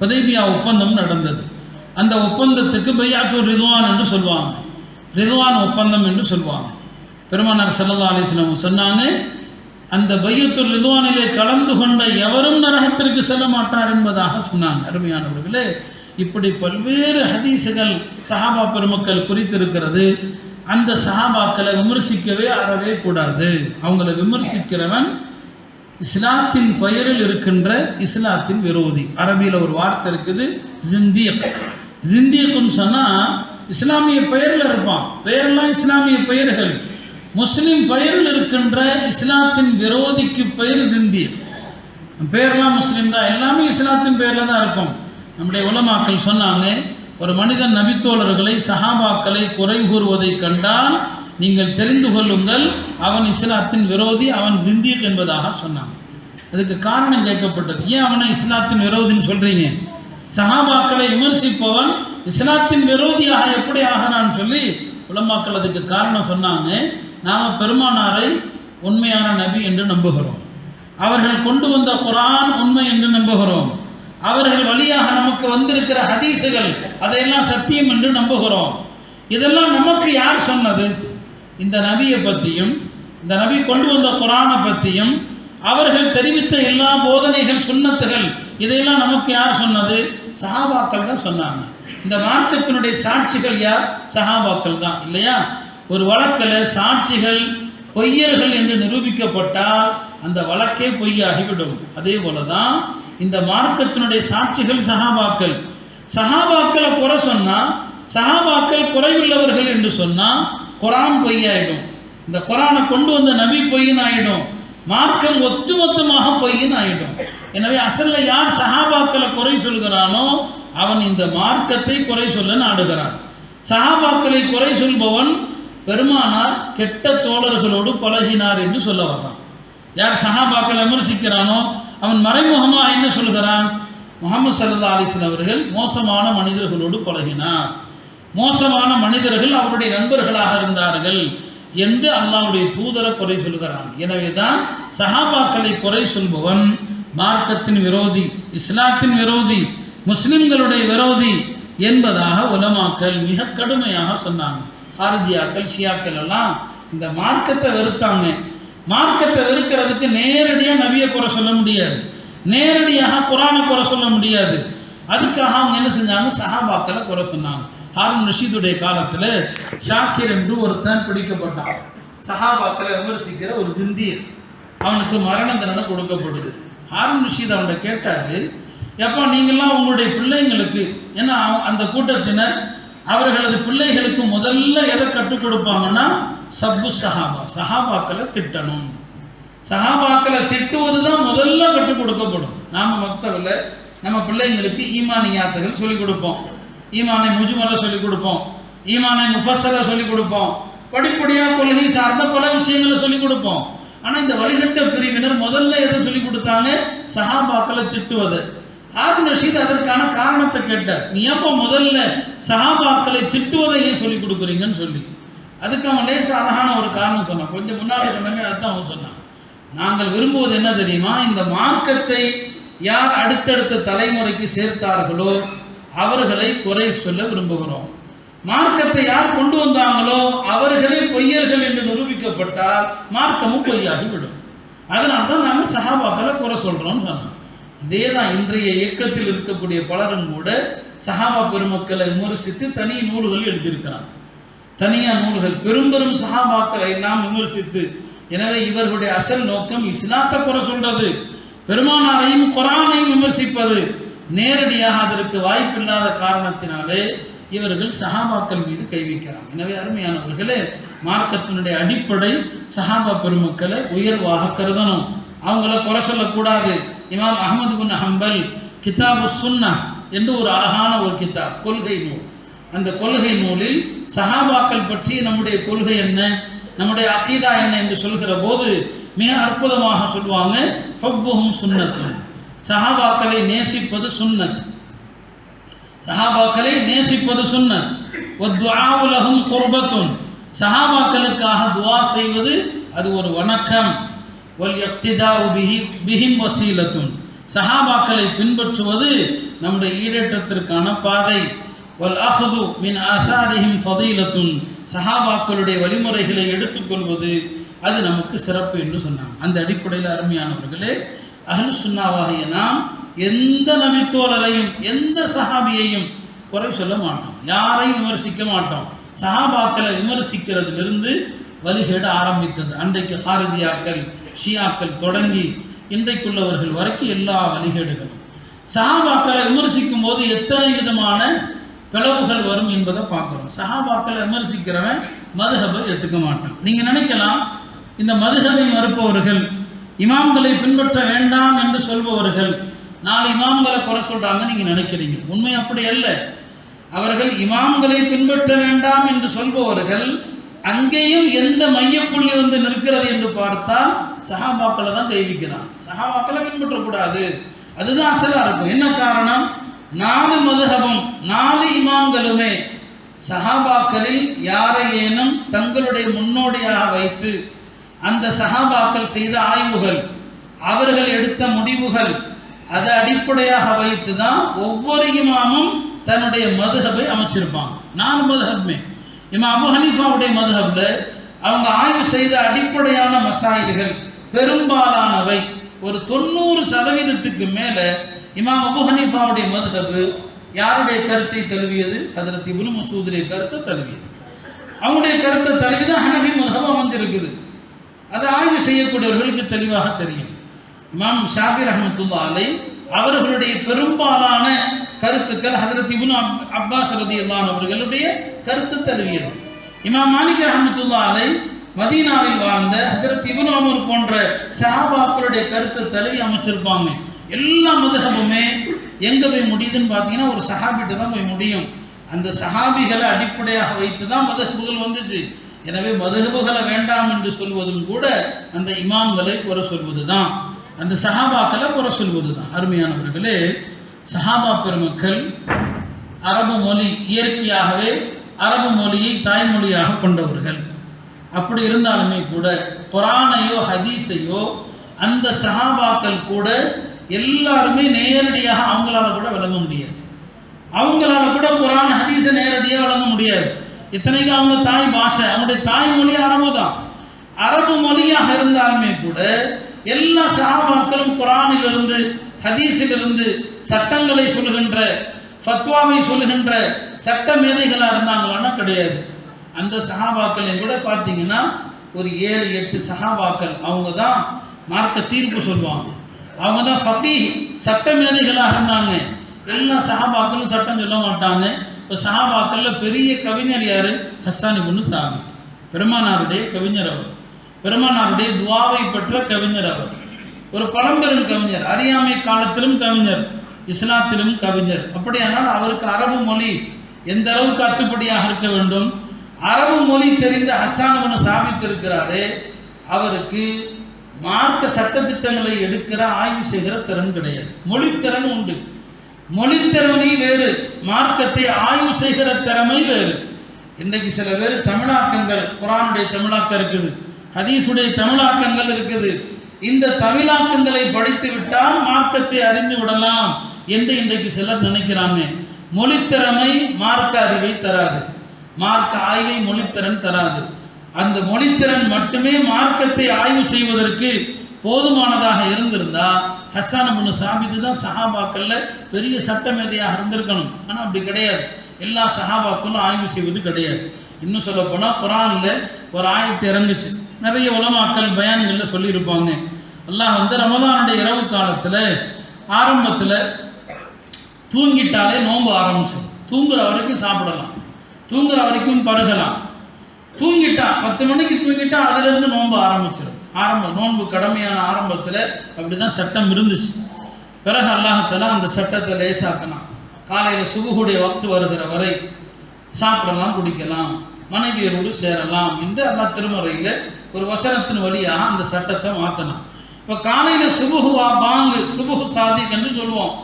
ஹுதைபியா ஒப்பந்தம் நடந்தது. அந்த ஒப்பந்தத்துக்கு பைஅத்துர் ரிதுவான் என்று சொல்லுவாங்க, ரிதுவான் ஒப்பந்தம் என்று சொல்லுவாங்க. பெருமானார் ஸல்லல்லாஹு அலைஹி வஸல்லம் சொன்னாங்க, அந்த பைஅத்துர் ரிதுவானிலே கலந்து கொண்ட எவரும் நரகத்திற்கு செல்ல மாட்டார் என்பதாக சொன்னாங்க. அருமையானவர்களே, இப்படி பல்வேறு ஹதீஸுகள் சஹாபா பெருமக்கள் குறித்திருக்கிறது. அந்த சஹாபாக்களை விமர்சிக்கவே அறவே கூடாது. அவங்கள விமர்சிக்கிறவன் இஸ்லாத்தின் பெயரில் இருக்கின்ற இஸ்லாத்தின் விரோதி. அரபியில் ஒரு வார்த்தை இருக்குது, ஜிந்தீக். ஜிந்தீக்குன்னு சொன்னால் இஸ்லாமிய பெயரில் இருப்பான், பெயரெல்லாம் இஸ்லாமிய பெயர்கள். முஸ்லிம் பெயரில் இருக்கின்ற இஸ்லாத்தின் விரோதிக்கு பெயர் ஜிந்தீக். பெயரெல்லாம் முஸ்லீம் தான், எல்லாமே இஸ்லாத்தின் பெயரில் தான் இருக்கும். நம்முடைய உலமாக்கள் சொன்னாங்க, ஒரு மனிதன் நபித்தோழர்களை சஹாபாக்களை குறை கூறுவதை கண்டால் நீங்கள் தெரிந்து கொள்ளுங்கள், அவன் இஸ்லாத்தின் விரோதி, அவன் ஜிந்தீக் என்பதாக சொன்னாங்க. அதுக்கு காரணம் கேட்கப்பட்டது, ஏன் அவனை இஸ்லாத்தின் விரோதின்னு சொல்றீங்க? சஹாபாக்களை விமர்சிப்பவன் இஸ்லாத்தின் விரோதியாக எப்படி ஆகிறான்னு சொல்லி உலமாக்கள் அதுக்கு காரணம் சொன்னாங்க. நாம் பெருமானாரை உண்மையான நபி என்று நம்புகிறோம், அவர்கள் கொண்டு வந்த குர்ஆன் உண்மை என்று நம்புகிறோம், அவர்கள் வழியாக நமக்கு வந்திருக்கிற ஹதீஸுகள் அதையெல்லாம் சத்தியம் என்று நம்புகிறோம். இதெல்லாம் நமக்கு யார் சொன்னது? இந்த நபியை பற்றியும் இந்த நபி கொண்டு வந்த குர்ஆனை பற்றியும் அவர்கள் தெரிவித்த எல்லா போதனைகள் சுன்னத்துகள் இதையெல்லாம் நமக்கு யார் சொன்னது? சஹாபாக்கள் தான் சொன்னாங்க. இந்த மார்க்கத்தினுடைய சாட்சிகள் யார்? சஹாபாக்கள் தான், இல்லையா? ஒரு வழக்கில் சாட்சிகள் பொய்யர்கள் என்று நிரூபிக்கப்பட்டால் அந்த வழக்கே பொய்யாகிவிடும். அதே போலதான் இந்த மார்க்கத்தினுடைய சாட்சிகள் சஹாபாக்கள். சஹாபாக்களை குறை சொன்னா, சஹாபாக்கள் குறைவுள்ளவர்கள் என்று சொன்னா குர்ஆன் பொய்யாயிடும், இந்த குர்ஆனை கொண்டு வந்த நபி பொய்ன்னு ஆயிடும், மார்க்கம் ஒட்டுமொத்தமாக பொய்ன்னு ஆயிடும். எனவே அசல்ல யார் சஹாபாக்களை குறை சொல்கிறானோ அவன் இந்த மார்க்கத்தை குறை சொல்ல நாடுகிறான். சஹாபாக்களை குறை சொல்பவன் பெருமானார் கெட்ட தோழர்களோடு பழகினார் என்று சொல்ல வர்றான். யார் சஹாபாக்களை விமர்சிக்கிறானோ அவன் மறைமுகமாக என்ன சொல்கிறான்? முஹம்மது ஸல்லல்லாஹு அலைஹி வஸல்லம் அவர்கள் மோசமான மனிதர்களோடு பழகினார், மோசமான மனிதர்கள் அவருடைய நண்பர்களாக இருந்தார்கள் என்று அல்லாஹ்வுடைய தூதரை குறை சொல்கிறான். எனவே தான் சஹாபாக்களை குறை சொல்பவன் மார்க்கத்தின் விரோதி, இஸ்லாத்தின் விரோதி, முஸ்லிம்களுடைய விரோதி என்பதாக உலமாக்கள் மிக கடுமையாக சொன்னாங்க. ஹாரிஜியாக்கள் ஷியாக்கள் எல்லாம் இந்த மார்க்கத்தை வெறுத்தாங்க. மார்க்கத்தை வெறுக்கிறதுக்கு நேரடியாக நபியை குறை சொல்ல முடியாது, நேரடியாக குர்ஆனை குறை சொல்ல முடியாது. அதுக்காக அவங்க என்ன செஞ்சாங்க? சஹாபாக்களை குறை சொன்னாங்க. ஹாரூன் ரஷீதுடைய காலத்தில் ஷாக்கிர் என்று ஒருத்தன் பிடிக்கப்பட்டான், சஹாபாக்களை விமர்சிக்கிற ஒரு ஜிந்தீர். அவனுக்கு மரண தண்டனை கொடுக்கப்படுது. ஹாரூன் ரஷீத் அவன்கிட்ட கேட்டாரு, எப்போ நீங்கள்லாம் உங்களுடைய பிள்ளைங்களுக்கு, ஏன்னா அந்த கூட்டத்தினர் அவர்களது பிள்ளைகளுக்கு முதல்ல எதை கற்றுக் கொடுப்பாங்கன்னா சப்பு சஹாபா, சஹாபாக்களை திட்டணும், சஹாபாக்களை திட்டுவது தான் முதல்ல கற்றுக் கொடுக்கப்படும். நாம் மக்தபில் நம்ம பிள்ளைங்களுக்கு ஈமானியாத்துகள் சொல்லிக் கொடுப்போம், ஈமானை முஜ்மலை சொல்லிக் கொடுப்போம், ஈமானை முஃபஸ்ஸலை சொல்லிக் கொடுப்போம், படிப்படியாக கொள்கை சார்ந்த பல விஷயங்களை சொல்லிக் கொடுப்போம். ஆனால் இந்த வழிகட்ட பிரிவினர் முதல்ல எதை சொல்லிக் கொடுத்தாங்க? சஹாபாக்களை திட்டுவது. ஹாரூன் ரஷீத் அதற்கான காரணத்தை கேட்டார், நீ எப்போ முதல்ல சஹாபாக்களை திட்டுவதை ஏன் சொல்லிக் கொடுக்குறீங்கன்னு சொல்லி. அதுக்கு அவன் லேச அழகான ஒரு காரணம் சொன்னான், கொஞ்சம் முன்னாடி சொன்னமே அதுதான் அவன் சொன்னான். நாங்கள் விரும்புவது என்ன தெரியுமா? இந்த மார்க்கத்தை யார் அடுத்தடுத்த தலைமுறைக்கு சேர்த்தார்களோ அவர்களை குறை சொல்ல விரும்புகிறோம். மார்க்கத்தை யார் கொண்டு வந்தாங்களோ அவர்களே பொய்யர்கள் என்று நிரூபிக்கப்பட்டால் மார்க்கமும் பொய்யாகிவிடும். அதனால தான் நாங்கள் சஹாபாக்களை குறை சொல்றோம்னு சொன்னோம். இதே தான் இன்றைய இயக்கத்தில் இருக்கக்கூடிய பலரும் கூட சஹாபா பெருமக்களை விமர்சித்து தனி நூல்கள் எழுதியிருக்கிறாங்க, தனியா நூல்கள், பெரும் பெரும் சஹாபாக்களை எல்லாம் விமர்சித்து. எனவே இவர்களுடைய அசல் நோக்கம் இஸ்லாத்தை குறை சொல்றது, பெருமானாரையும் குர்ஆனையும் விமர்சிப்பது. நேரடியாக அதற்கு வாய்ப்பில்லாத காரணத்தினாலே இவர்கள் சஹாபாக்கள் மீது கை வைக்கிறாங்க. எனவே அருமையானவர்களே, மார்க்கத்தினுடைய அடிப்படை சஹாபா பெருமக்களை உயர்வாக கருதணும், அவங்கள குறை சொல்லக்கூடாது. இமாம் அஹ்மது பின் ஹம்பல் கிதாபு சுன்னா என்று ஒரு அழகான ஒரு கிதாப், கொள்கை நூல். அந்த கொள்கை நூலில் சஹாபாக்கள் பற்றி நம்முடைய கொள்கை என்ன, நம்முடைய அகீதா என்ன என்று சொல்கிற போது மிக அற்புதமாக சொல்லுவாங்க, ஹுப்புஹும் சுன்னத்துன், சஹாபாக்களை நேசிப்பது சுன்னத். சஹாபாக்களை நேசிப்பது சுன்னத். வதுஆஉ லஹும் குர்பத்துன், சஹாபாக்களுக்காக துஆ செய்வது அது ஒரு வணக்கம். வல் இக்திதாஉ பிஹிம் வசீலத்துன், சஹாபாக்களை பின்பற்றுவது நம்முடைய ஈடேற்றத்திற்கான பாதை. வல் அஹ்து மின் ஆசாரிஹிம் ஃபதீலத்துன், சஹாபாக்களுடைய வழிமுறைகளை எடுத்துக்கொள்வது அது நமக்கு சிறப்பு என்று சொன்னாங்க. அந்த அடிப்படையில் அருமையானவர்களே, அஹ்லு சுன்னாவாகிய நாம் எந்த நபித்தோழரையும் எந்த சஹாபியையும் குறை சொல்ல மாட்டோம், யாரையும் விமர்சிக்க மாட்டோம். சஹாபாக்களை விமர்சிக்கிறதிலிருந்து வழிகேடு ஆரம்பித்தது. அன்றைக்கு ஹாரிஜியாக்கள் ஷியாக்கள் தொடங்கி இன்றைக்குள்ளவர்கள் வரைக்கும் எல்லா வழிகேடுகளும். சஹாபாக்களை விமர்சிக்கும் போது எத்தனை விதமான பிளவுகள் வரும் என்பதை பார்க்குறோம். சஹாபாக்களை விமர்சிக்கிறவன் மதுஹபை எடுத்துக்க மாட்டான். நீங்கள் நினைக்கலாம், இந்த மதுஹபை மறுப்பவர்கள், இமாம்களை பின்பற்ற வேண்டாம் என்று சொல்பவர்கள் நாலு இமாம்களை குறை சொல்றாங்க நீங்க நினைக்கிறீங்க. உண்மை அப்படி அல்ல. அவர்கள் இமாம்களை பின்பற்ற வேண்டாம் என்று சொல்பவர்கள் அங்கேயும் எந்த மையப்புள்ளி வந்து நிற்கிறது என்று பார்த்தால் சஹாபாக்களை தான் கை வைக்கிறான். சஹாபாக்களை பின்பற்றக்கூடாது, அதுதான் அசலா இருக்கும். என்ன காரணம்? 4 மதுஹபும் 4 இமாம்களுமே சஹாபாக்களில் யாரையேனும் தங்களுடைய முன்னோடியாக வைத்து அந்த சஹாபாக்கள் செய்த ஆய்வுகள், அவர்கள் எடுத்த முடிவுகள், அதை அடிப்படையாக வைத்து தான் ஒவ்வொரு இமாமும் தன்னுடைய மதுஹபை அமைச்சிருப்பாங்க. 4 மதுஹபுமே இமாம் அபு ஹனீஃபாவுடைய மதுஹப்ல அவங்க ஆய்வு செய்த அடிப்படையான மசாயில்கள் பெரும்பாலானவை, ஒரு 90% மேல இமாம் அபு ஹனீஃபாவுடைய மதுஹபு யாருடைய கருத்தை தழுவியது? ஹஜ்ரத் இப்னு மஸ்ஊதுடைய கருத்தை தழுவியது. அவங்களுடைய கருத்தை தழுவி தான் ஹனஃபி மதுஹப் அமைஞ்சிருக்குது. அதை ஆய்வு செய்யக்கூடியவர்களுக்கு தெளிவாக தெரியும். இமாம் ஷாஃபி ரஹ்மத்துல்லாஹி அலைஹி அவர்களுடைய பெரும்பாலான கருத்துக்கள் ஹஜ்ரத் இப்னு அப்பாஸ் ரலியல்லாஹு அன்ஹு அவர்களுடைய கருத்து தழுவியது. இமாம் மாலிக் ரஹ்மத்துல்லாஹி அலைஹி மதீனாவில் வாழ்ந்த ஹஜ்ரத் இப்னு உமர் போன்ற சஹாபாக்களுடைய கருத்தை தழுவி அமைச்சிருப்பாங்க. எல்லா மதுஹபுமே எங்க போய் முடியுதுன்னு பார்த்தீங்கன்னா ஒரு சஹாபிட்ட தான் போய் முடியும். அந்த சஹாபிகளை அடிப்படையாக வைத்து தான் மதுஹபுகள் வந்துச்சு. எனவே மதுஹபுகளை வேண்டாம் என்று சொல்வதும் கூட அந்த இமாம்களை குறை சொல்வது தான், அந்த சஹாபாக்களை குறை சொல்வது தான். அருமையானவர்களே, சஹாபா பெருமக்கள் அரபு மொழி, இயற்கையாகவே அரபு மொழியை தாய்மொழியாக கொண்டவர்கள். அப்படி இருந்தாலுமே கூட குர்ஆனையோ ஹதீஸையோ அந்த சஹாபாக்கள் கூட எல்லாருமே நேரடியாக அவங்களால கூட விளங்க முடியாது. அவங்களால கூட குர்ஆன் ஹதீஸை நேரடியாக விளங்க முடியாது. இத்தனைக்கு அவங்க தாய் பாஷை, அவங்களுடைய தாய்மொழி அரபு தான். அரபு மொழியாக இருந்தாலுமே கூட எல்லா சஹாபாக்களும் குர்ஆனிலிருந்து ஹதீஸிலிருந்து சட்டங்களை சொல்லுகின்ற, ஃபத்வாவை சொல்லுகின்ற சட்ட மேதைகளாக இருந்தாங்களான்னா கிடையாது. அந்த சஹாபாக்களை கூட பார்த்தீங்கன்னா ஒரு 7-8 சஹாபாக்கள் அவங்க தான் மார்க்க தீர்ப்பு சொல்லுவாங்க. அவங்க தான் ஃபகீஹ் சட்ட மேதைகளாக இருந்தாங்க. எல்லா சஹாபாக்களும் சட்டம் சொல்ல மாட்டாங்க. இப்போ சஹாபாக்கள்ல பெரிய கவிஞர் யாரு? ஹஸ்ஸான் இப்னு சாபித், பெருமானாருடைய கவிஞர். அவர் பெருமானாருடைய துஆவை பெற்ற கவிஞர். அவர் ஒரு பழம்பெரும் கவிஞர், அறியாமை காலத்திலும் கவிஞர், இஸ்லாத்திலும் கவிஞர். அப்படியானால் அவருக்கு அரபு மொழி எந்த அளவுக்கு அத்துப்படியாக இருக்க வேண்டும்? அரபு மொழி தெரிந்த ஹஸ்ஸான் இப்னு சாபித் இருக்கிறாரே, அவருக்கு மார்க்க சட்டத்திட்டங்களை எடுக்கிற ஆய்வு செய்கிற திறன் கிடையாது. மொழித்திறன் உண்டு. மொழித்திறமை வேறு, மார்க்கத்தை ஆய்வு செய்கிற திறமை வேறு. இன்றைக்கு சில பேர் தமிழாக்கங்கள், குர்ஆனுடைய தமிழாக்கம் இருக்குது, ஹதீஸுடைய தமிழாக்கங்கள் இருக்குது. இந்த தமிழாக்கங்களை படித்து விட்டால் மார்க்கத்தை அறிந்து விடலாம் என்று இன்றைக்கு சிலர் நினைக்கிறாங்க. மொழித்திறமை மார்க்க அறிவை தராது, மார்க்க ஆய்வை மொழித்திறன் தராது. அந்த மொழித்திறன் மட்டுமே மார்க்கத்தை ஆய்வு செய்வதற்கு போதுமானதாக இருந்திருந்தா ஹஸ்ஸான் இப்னு சாபித் தான் சஹாபாக்கள்ல பெரிய சட்டமேதையாக இருந்திருக்கணும். ஆனால் அப்படி கிடையாது. எல்லா சஹாபாக்களும் ஆய்வு செய்வது கிடையாது. இன்னும் சொல்ல போனால் குர்ஆன்ல ஒரு ஆயத்து இறங்குச்சு, நிறைய உலமாக்கள் பயான்கள்ல சொல்லியிருப்பாங்க. அல்லாஹ் ரமதானுடைய இரவு காலத்துல ஆரம்பத்துல தூங்கிட்டாலே நோன்பு ஆரம்பிச்சிடும். தூங்குற வரைக்கும் சாப்பிடலாம், தூங்குற வரைக்கும் பருகலாம். தூங்கிட்டா 10 மணிக்கு தூங்கிட்டா அதுல இருந்து நோன்பு ஆரம்பிச்சிடும். நோன்பு கடமையான ஆரம்பத்துல அப்படிதான் சட்டம் இருந்துச்சு. பிறகு அல்லாஹ் தஆலா அந்த சட்டத்தை லேசாக்கலாம். காலையில சுபுஹுடைய வக்து வருகிற வரை சாப்பிடலாம், குடிக்கலாம், மனைவியரோடு சேரலாம் என்று அல்லாஹ் திருமறையில ஒரு வசனத்தின் வழியாக அந்த சட்டத்தை மாத்தலாம். இப்ப காலையில சுபுஹு பாங்கு, சுபுஹு சாதிக் என்று சொல்லுவோம்.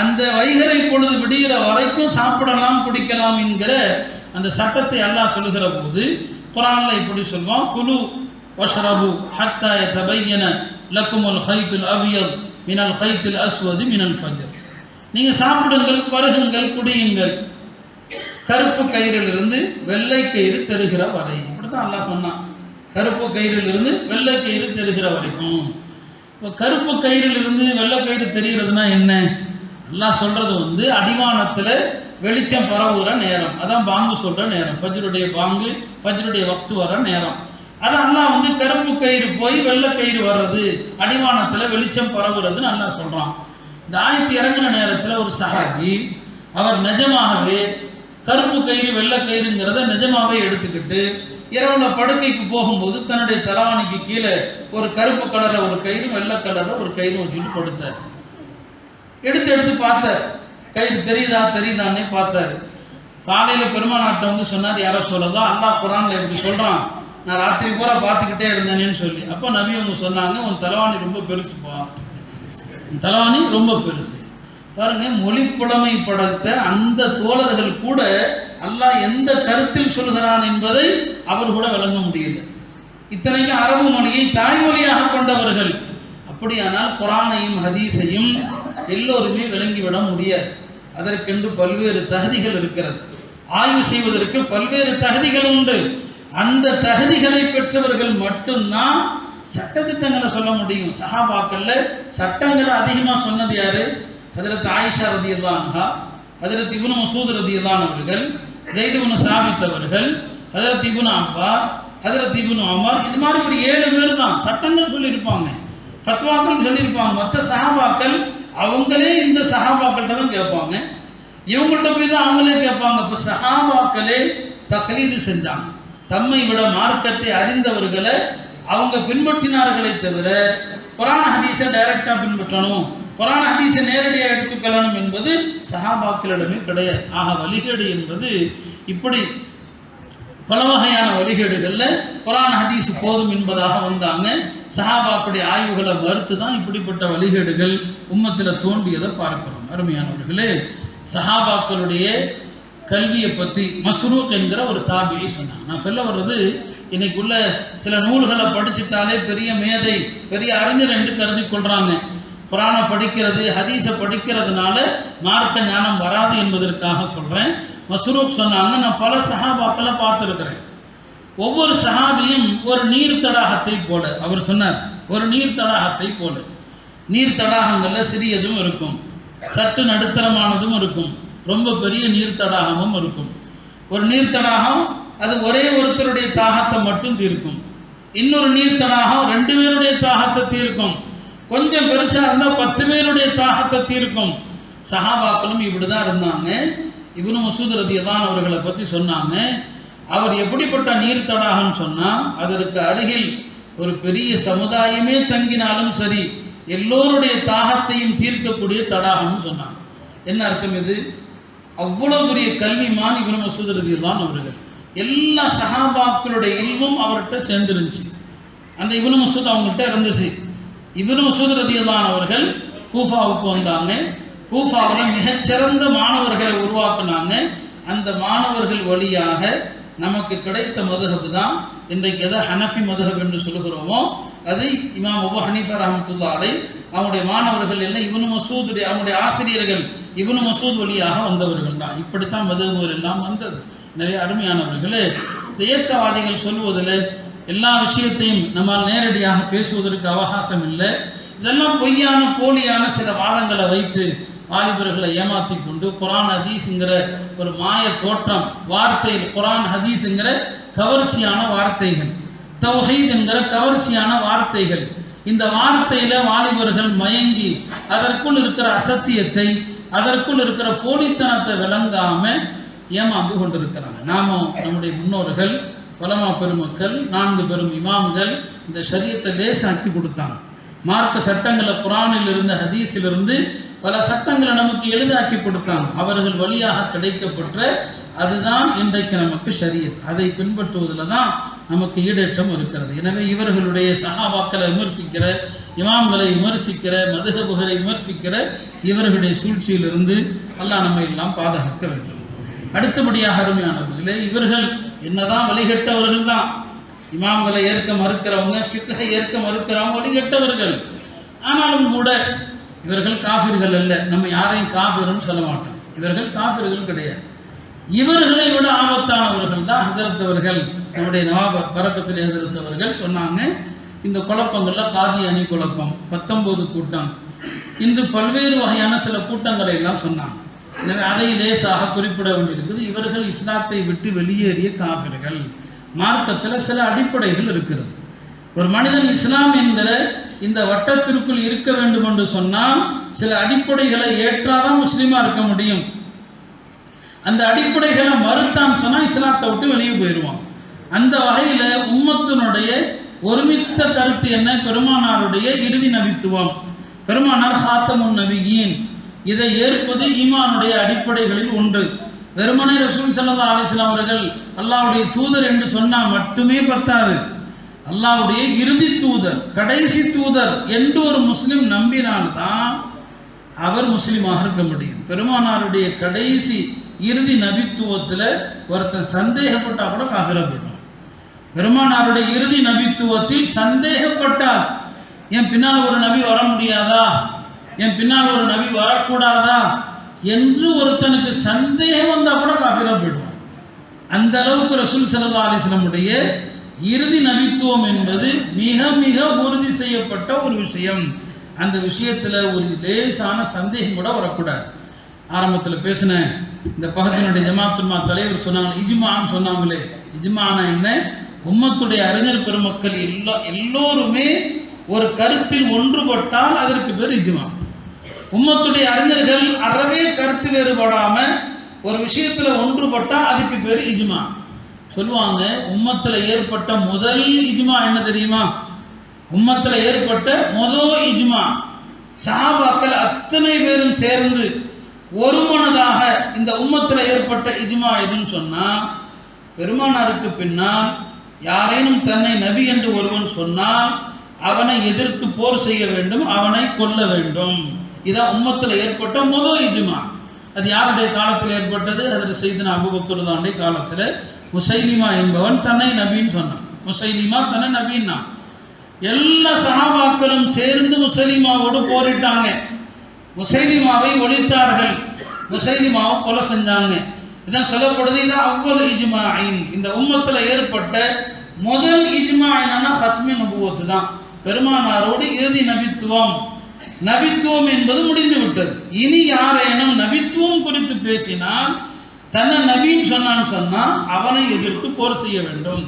அந்த வைகறை பொழுது விடுகிற வரைக்கும் சாப்பிடலாம் குடிக்கலாம் என்கிற அந்த சட்டத்தை அல்லாஹ் சொல்லுகிற போது குர்ஆன்ல இப்படி சொல்வான், குலு வஷ்ரபு ஹத்தா யதபையன லக்குமுல் ஹைத்துல் அபியத் மினல் ஹைத்துல் அஸ்வதி மினல் ஃபஜ்ர். நீங்கள் சாப்பிடுங்கள், பருகுங்கள், குடியுங்கள், கருப்பு கயிறிலிருந்து வெள்ளை கயிறு தருகிற வரை. இப்படித்தான் அல்லாஹ் சொன்னான், கருப்பு கயிறிலிருந்து வெள்ளை கயிறு தருகிற வரைக்கும். இப்போ கருப்பு கயிறிலிருந்து வெள்ளை கயிறு தெரிகிறதுனா என்ன? அல்லாஹ் சொல்றது அடிவானத்தில் வெளிச்சம் பரவுகிற நேரம், அதான் பாங்கு சொல்ற நேரம், ஃபஜ்ருடைய பாங்கு, ஃபஜ்ருடைய வக்து வர நேரம். அது அல்லாஹ் கருப்பு கயிறு போய் வெள்ளை கயிறு வர்றது, அடிவானத்தில் வெளிச்சம் பரவுறதுன்னு அல்லாஹ் சொல்றான். இந்த ஆயத்து இறங்குற நேரத்தில் ஒரு சஹாபி அவர் நிஜமாகவே கருப்பு கயிறு வெள்ளை கயிறுங்கிறத நிஜமாவே எடுத்துக்கிட்டு இரவுல படுக்கைக்கு போகும்போது தன்னுடைய தலவாணிக்கு கீழே ஒரு கருப்பு கலர்ல ஒரு கயிறு, வெள்ளை கலர்ல ஒரு கயிறு வச்சுட்டு படுத்தார். எடுத்து பார்த்தார், கயிறு தெரியுதான்னே பார்த்தாரு. காலையில பெருமானாட்ட சொன்னார், யாரோ சொல்லதோ அல்லாஹ் குர்ஆன்ல இப்படி சொல்றான், நான் ராத்திரி பூரா பார்த்துக்கிட்டே இருந்தேன்னு சொல்லி. அப்போ நபி அவங்க சொன்னாங்க, உன் தலவாணி ரொம்ப பெருசுப்பா, உன் தலவாணி ரொம்ப பெருசு. பாருங்க, மொழி புலமை படைத்த அந்த தோழர்கள் கூட அல்லாஹ் எந்த கருத்தில் சொல்கிறான் என்பதை அவர் கூட விளங்க முடியல. இத்தனைக்கும் அரபு மொழியை தாய்மொழியாக கொண்டவர்கள். அப்படியானால் குர்ஆனையும் ஹதீஸையும் எல்லோருமே விளங்கிவிட முடியாது. அதற்கென்று பல்வேறு தகுதிகள் இருக்கிறது. ஆய்வு செய்வதற்கு பல்வேறு தகுதிகள் உண்டு. அந்த தகுதிகளை பெற்றவர்கள் மட்டும்தான் சட்டத்திட்டங்களை சொல்ல முடியும். சஹாபாக்கள்ல சட்டங்களை அதிகமாக சொன்னது யாரு? ஹஜ்ரத் ஆயிஷா ரலியல்லாஹு அன்ஹா, ஹஜ்ரத் இப்னு மஸ்ஊத் ரலியல்லாஹு அவர்கள், ஸைத் இப்னு சாபித் அவர்கள், ஹஜ்ரத் இப்னு அப்பாஸ், ஹஜ்ரத் இப்னு உமர். இது மாதிரி ஒரு 7 பேர் தான் சட்டங்கள் சொல்லியிருப்பாங்க, ஃபத்வாக்கள் சொல்லியிருப்பாங்க. மற்ற சஹாபாக்கள் அவங்களே இந்த சஹாபாக்கள்கிட்ட தான் கேட்பாங்க, இவங்கள்ட்ட போய் தான் அவங்களே கேட்பாங்க. இப்போ சஹாபாக்களே தக்லீது செஞ்சாங்க. தம்மை விட மார்க்கத்தை அறிந்தவர்களை அவங்க பின்பற்றினார்களே தவிர குர்ஆன் ஹதீஸை டைரக்டா பின்பற்றணும், குர்ஆன் ஹதீஸை நேரடியாக எடுத்துக்கொள்ளணும் என்பது சஹாபாக்களிடமே கிடையாது. ஆக வழிகேடு என்பது இப்படி பல வகையான வழிகேடுகள்ல குர்ஆன் ஹதீஸ் போதும் என்பதாக வந்தாங்க. சஹாபாக்களுடைய ஆய்வுகளை மறுத்து தான் இப்படிப்பட்ட வழிகேடுகள் உம்மத்தில் தோன்றியதை பார்க்கிறோம். அருமையானவர்களே, சஹாபாக்களுடைய கல்வியை பற்றி மஸ்ரூக் என்கிற ஒரு தாபியை சொன்னாங்க. நான் சொல்ல வர்றது, இன்னைக்குள்ள சில நூல்களை படிச்சுட்டாலே பெரிய மேதை, பெரிய அறிஞர் என்று கருதி கொள்றாங்க. குர்ஆனை படிக்கிறது, ஹதீஸை படிக்கிறதுனால மார்க்க ஞானம் வராது என்பதற்காக சொல்றேன். மஸ்ரூக் சொன்னாங்க, நான் பல சஹாபாக்களை பார்த்துருக்கிறேன். ஒவ்வொரு சஹாபியும் ஒரு நீர் தடாகத்தை போல, அவர் சொன்னார், ஒரு நீர் தடாகத்தை போல. நீர் தடாகங்கள்ல சிறியதும் இருக்கும், சற்று நடுத்தரமானதும் இருக்கும், ரொம்ப பெரிய நீர் தடாகமும் இருக்கும். ஒரு நீர் தடாகம் அது ஒரே ஒருத்தருடைய தாகத்தை மட்டும் தீர்க்கும். இன்னொரு நீர் தடாகம் 2 பேருடைய தாகத்தை தீர்க்கும். கொஞ்சம் பெருசா இருந்தா 10 பேருடைய தாகத்தை தீர்க்கும். சஹாபாக்களும் இப்படிதான் இருந்தாங்க. இப்னு மஸ்ஊத் ரலியல்லாஹு அவர்களை பத்தி சொன்னாங்க, அவர் எப்படிப்பட்ட நீர் தடாகம் சொன்னா, அதற்கு அருகில் ஒரு பெரிய சமுதாயமே தங்கினாலும் சரி எல்லோருடைய தாகத்தையும் தீர்க்கக்கூடிய தடாகம்னு சொன்னாங்க. என்ன அர்த்தம் இது? அவ்வளவு பெரிய கல்விமான் இப்னு மஸ்ஊத் ரலியல்லாஹு அவர்கள். எல்லா சஹாபாக்களுடைய இல்மும் அவர்கிட்ட சேர்ந்துருந்துச்சு. அந்த இப்னு மஸ்ஊத் அவங்ககிட்ட இருந்துச்சு. இப்னு மஸ்ஊத் ரலியல்லாஹு அவர்கள் கூஃபாவுக்கு வந்தாங்க. கூஃபாவில் மிகச்சிறந்த மாணவர்களை உருவாக்குனாங்க. அந்த மாணவர்கள் வழியாக நமக்கு கிடைத்த மதுஹப் தான் இன்றைக்கு எதை ஹனஃபி மதுஹப் என்று சொல்லுகிறோமோ அது இமாம் அபூ ஹனீஃபா ரஹ்மத்துல்லாஹி அலைஹி அவங்களுடைய மாணவர்கள் எல்லாம் இப்னு மஸ்ஊத், அவங்களுடைய ஆசிரியர்கள் இப்னு மஸ்ஊத் வழியாக வந்தவர்கள் தான். இப்படித்தான் மதுஹப் எல்லாம் வந்தது. நிறைய அருமையானவர்களே, இயக்கவாதிகள் சொல்வதில் எல்லா விஷயத்தையும் நம்மால் நேரடியாக பேசுவதற்கு அவகாசம் இல்லை. இதெல்லாம் பொய்யான போலியான சில வாதங்களை வைத்து வாலிபர்களை ஏமாற்றி கொண்டு குர்ஆன் ஹதீஸ்ங்கிற ஒரு மாய தோற்றம், வார்த்தையில் குர்ஆன் ஹதீஸ்ங்கிற கவர்ச்சியான வார்த்தைகள், தௌஹீத் என்கிற கவர்ச்சியான வார்த்தைகள், இந்த வார்த்தையில வாலிபர்கள் மயங்கி அதற்குள் இருக்கிற அசத்தியத்தை, அதற்குள் இருக்கிற போலித்தனத்தை விளங்காம ஏமாந்து கொண்டிருக்கிறாங்க. நாமும் நம்முடைய முன்னோர்கள் உலமா பெருமக்கள் 4 பெரும் இமாம்கள் இந்த ஷரியத்தை லேசாக்கி கொடுத்தாங்க. மார்க்க சட்டங்களை குர்ஆனில் இருந்து ஹதீஸிலிருந்து பல சட்டங்களை நமக்கு எளிதாக்கி கொடுத்தாங்க. அவர்கள் வழியாக கிடைக்கப்பட்ட அதுதான் இன்றைக்கு நமக்கு ஷரியத். அதை பின்பற்றுவதில் தான் நமக்கு ஈடேற்றம் இருக்கிறது. எனவே இவர்களுடைய சஹாபாக்களை விமர்சிக்கிற, இமாம்களை விமர்சிக்கிற, மதுஹபுகளை விமர்சிக்கிற இவர்களுடைய சூழ்ச்சியிலிருந்து அல்லாஹ் நம்மை எல்லாம் பாதுகாக்க வேண்டும். அடுத்தபடியாக அருமையானவர்களே, இவர்கள் என்னதான் வழிகட்டவர்கள் தான், இமாம்களை ஏற்க மறுக்கிறவங்க, ஃபிக்ஹை ஏற்க மறுக்கிறவங்க வழிகட்டவர்கள். ஆனாலும் கூட இவர்கள் காஃபிர்கள் அல்ல. நம்ம யாரையும் காஃபிர்னு சொல்ல மாட்டோம். இவர்கள் காஃபிர்கள் கிடையாது. இவர்களை விட ஆபத்தானவர்கள் தான் ஹஜரத் அவர்கள், நம்முடைய நவாப் பரக்கத்தில் ஹஜரத் அவர்கள் சொன்னாங்க, இந்த குழப்பங்கள்ல காதியானி குழப்பம், 19 கூட்டம், இன்று பல்வேறு வகையான சில கூட்டங்களை எல்லாம் சொன்னாங்க. எனவே அதை லேசாக குறிப்பிட வேண்டியிருக்குது. இவர்கள் இஸ்லாத்தை விட்டு வெளியேறிய காஃபிர்கள். மார்க்கத்தில் சில அடிப்படைகள் இருக்கிறது. ஒரு மனிதன் இஸ்லாம் என்கிற இந்த வட்டத்திற்குள் இருக்க வேண்டும் என்று சொன்னால் சில அடிப்படைகளை ஏற்றாதான் முஸ்லீமா இருக்க முடியும். அந்த அடிப்படைகளை மறுத்தான் சொன்னால் இஸ்லாத்தை விட்டு வெளியே போயிடுவான். அந்த வகையில் உம்மத்தினுடைய ஒருமித்த கருத்து என்ன? பெருமானாருடைய இறுதி நபித்துவம், பெருமானார் ஹாத்தமுன் நபியீன், இதை ஏற்பது ஈமானுடைய அடிப்படைகளில் ஒன்று. வெறுமனே ரசூல் ஸல்லல்லாஹு அலைஹி வஸல்லம் அவர்கள் அல்லாஹ்வுடைய தூதர் என்று சொன்னால் மட்டுமே பத்தாது. அல்லாஹ்வுடைய இறுதி தூதர், கடைசி தூதர் என்று ஒரு முஸ்லிம் நம்பினால்தான் அவர் முஸ்லீமாக இருக்க முடியும். பெருமானாருடைய கடைசி இறுதி நபித்துவத்தில் ஒருத்தன் சந்தேகப்பட்டா கூட காஃபிரா போயிடும். பெருமானாருடைய இறுதி நபித்துவத்தில் சந்தேகப்பட்டால், என் பின்னால் ஒரு நபி வர முடியாதா, என் பின்னால் ஒரு நபி வரக்கூடாதா என்று ஒருத்தனுக்கு சந்தேகம் வந்தால் கூட காஃபிரா போயிடுவான். அந்த அளவுக்கு ரசூல் ஸல்லல்லாஹு அலைஹி வஸல்லமுடைய இறுதி நபித்துவம் என்பது மிக மிக உறுதி செய்யப்பட்ட ஒரு விஷயம். அந்த விஷயத்தில் ஒரு லேசான சந்தேகம் கூட வரக்கூடாது. ஆரம்பத்தில் பேசின இந்த பகத்தினுடைய ஜமாத்துல்மா தலைவர் சொன்னாங்க, இஜ்மான்னு சொன்னாங்களே. இஜ்மானா என்ன? உம்மத்துடைய அறிஞர் பெருமக்கள் எல்லோருமே ஒரு கருத்தில் ஒன்றுபட்டால் அதற்கு பேர் இஜ்மா. உம்மத்துடைய அறிஞர்கள் அறவே கருத்து வேறுபடாம ஒரு விஷயத்துல ஒன்றுபட்டா அதுக்கு பேர் இஜ்மா சொல்லுவாங்க. உம்மத்துல ஏற்பட்ட முதல் இஜ்மா என்ன தெரியுமா? உம்மத்துல ஏற்பட்ட முதல் இஜ்மா சஹாபாக்கள் அத்தனை பேரும் சேர்ந்து ஒருமனதாக இந்த உம்மத்துல ஏற்பட்ட இஜ்மா எதுன்னு சொன்னா, பெருமானாருக்கு பின்னால் யாரேனும் தன்னை நபி என்று ஒருவன் சொன்னால் அவனை எதிர்த்து போர் செய்ய வேண்டும், அவனை கொல்ல வேண்டும். இதான் உம்மத்தில் ஏற்பட்ட முதல் இஜ்மா. அது யாருடைய காலத்தில் ஏற்பட்டது? அதில் சையதுனா அபூபக்கர் தானுடைய காலத்தில் முசைலிமா என்பவன் தன்னை நபின்னு சொன்னான். முசைலிமா தன்னை நபின்னா எல்லா சஹாபாக்களும் சேர்ந்து முசைலிமாவோடு போரிட்டாங்க. முசைலிமாவை ஒழித்தார்கள், முசைலிமாவை கொலை செஞ்சாங்க. இதான் சொல்லப்படுது. இதான் அவ்வளவு இஜ்மா. இந்த உம்மத்தில் ஏற்பட்ட முதல் இஜ்மா என்னன்னா ஹத்மி நபுவத்து தான். பெருமானாரோடு இறுதி நபித்துவம். நபித்துவம் என்பது முடிந்து விட்டது. இனி யாரேனும் நபித்துவம் குறித்து பேசினால், தன்னை நபின்னு சொன்னான்னு சொன்னா அவனை எதிர்த்து போர் செய்ய வேண்டும்,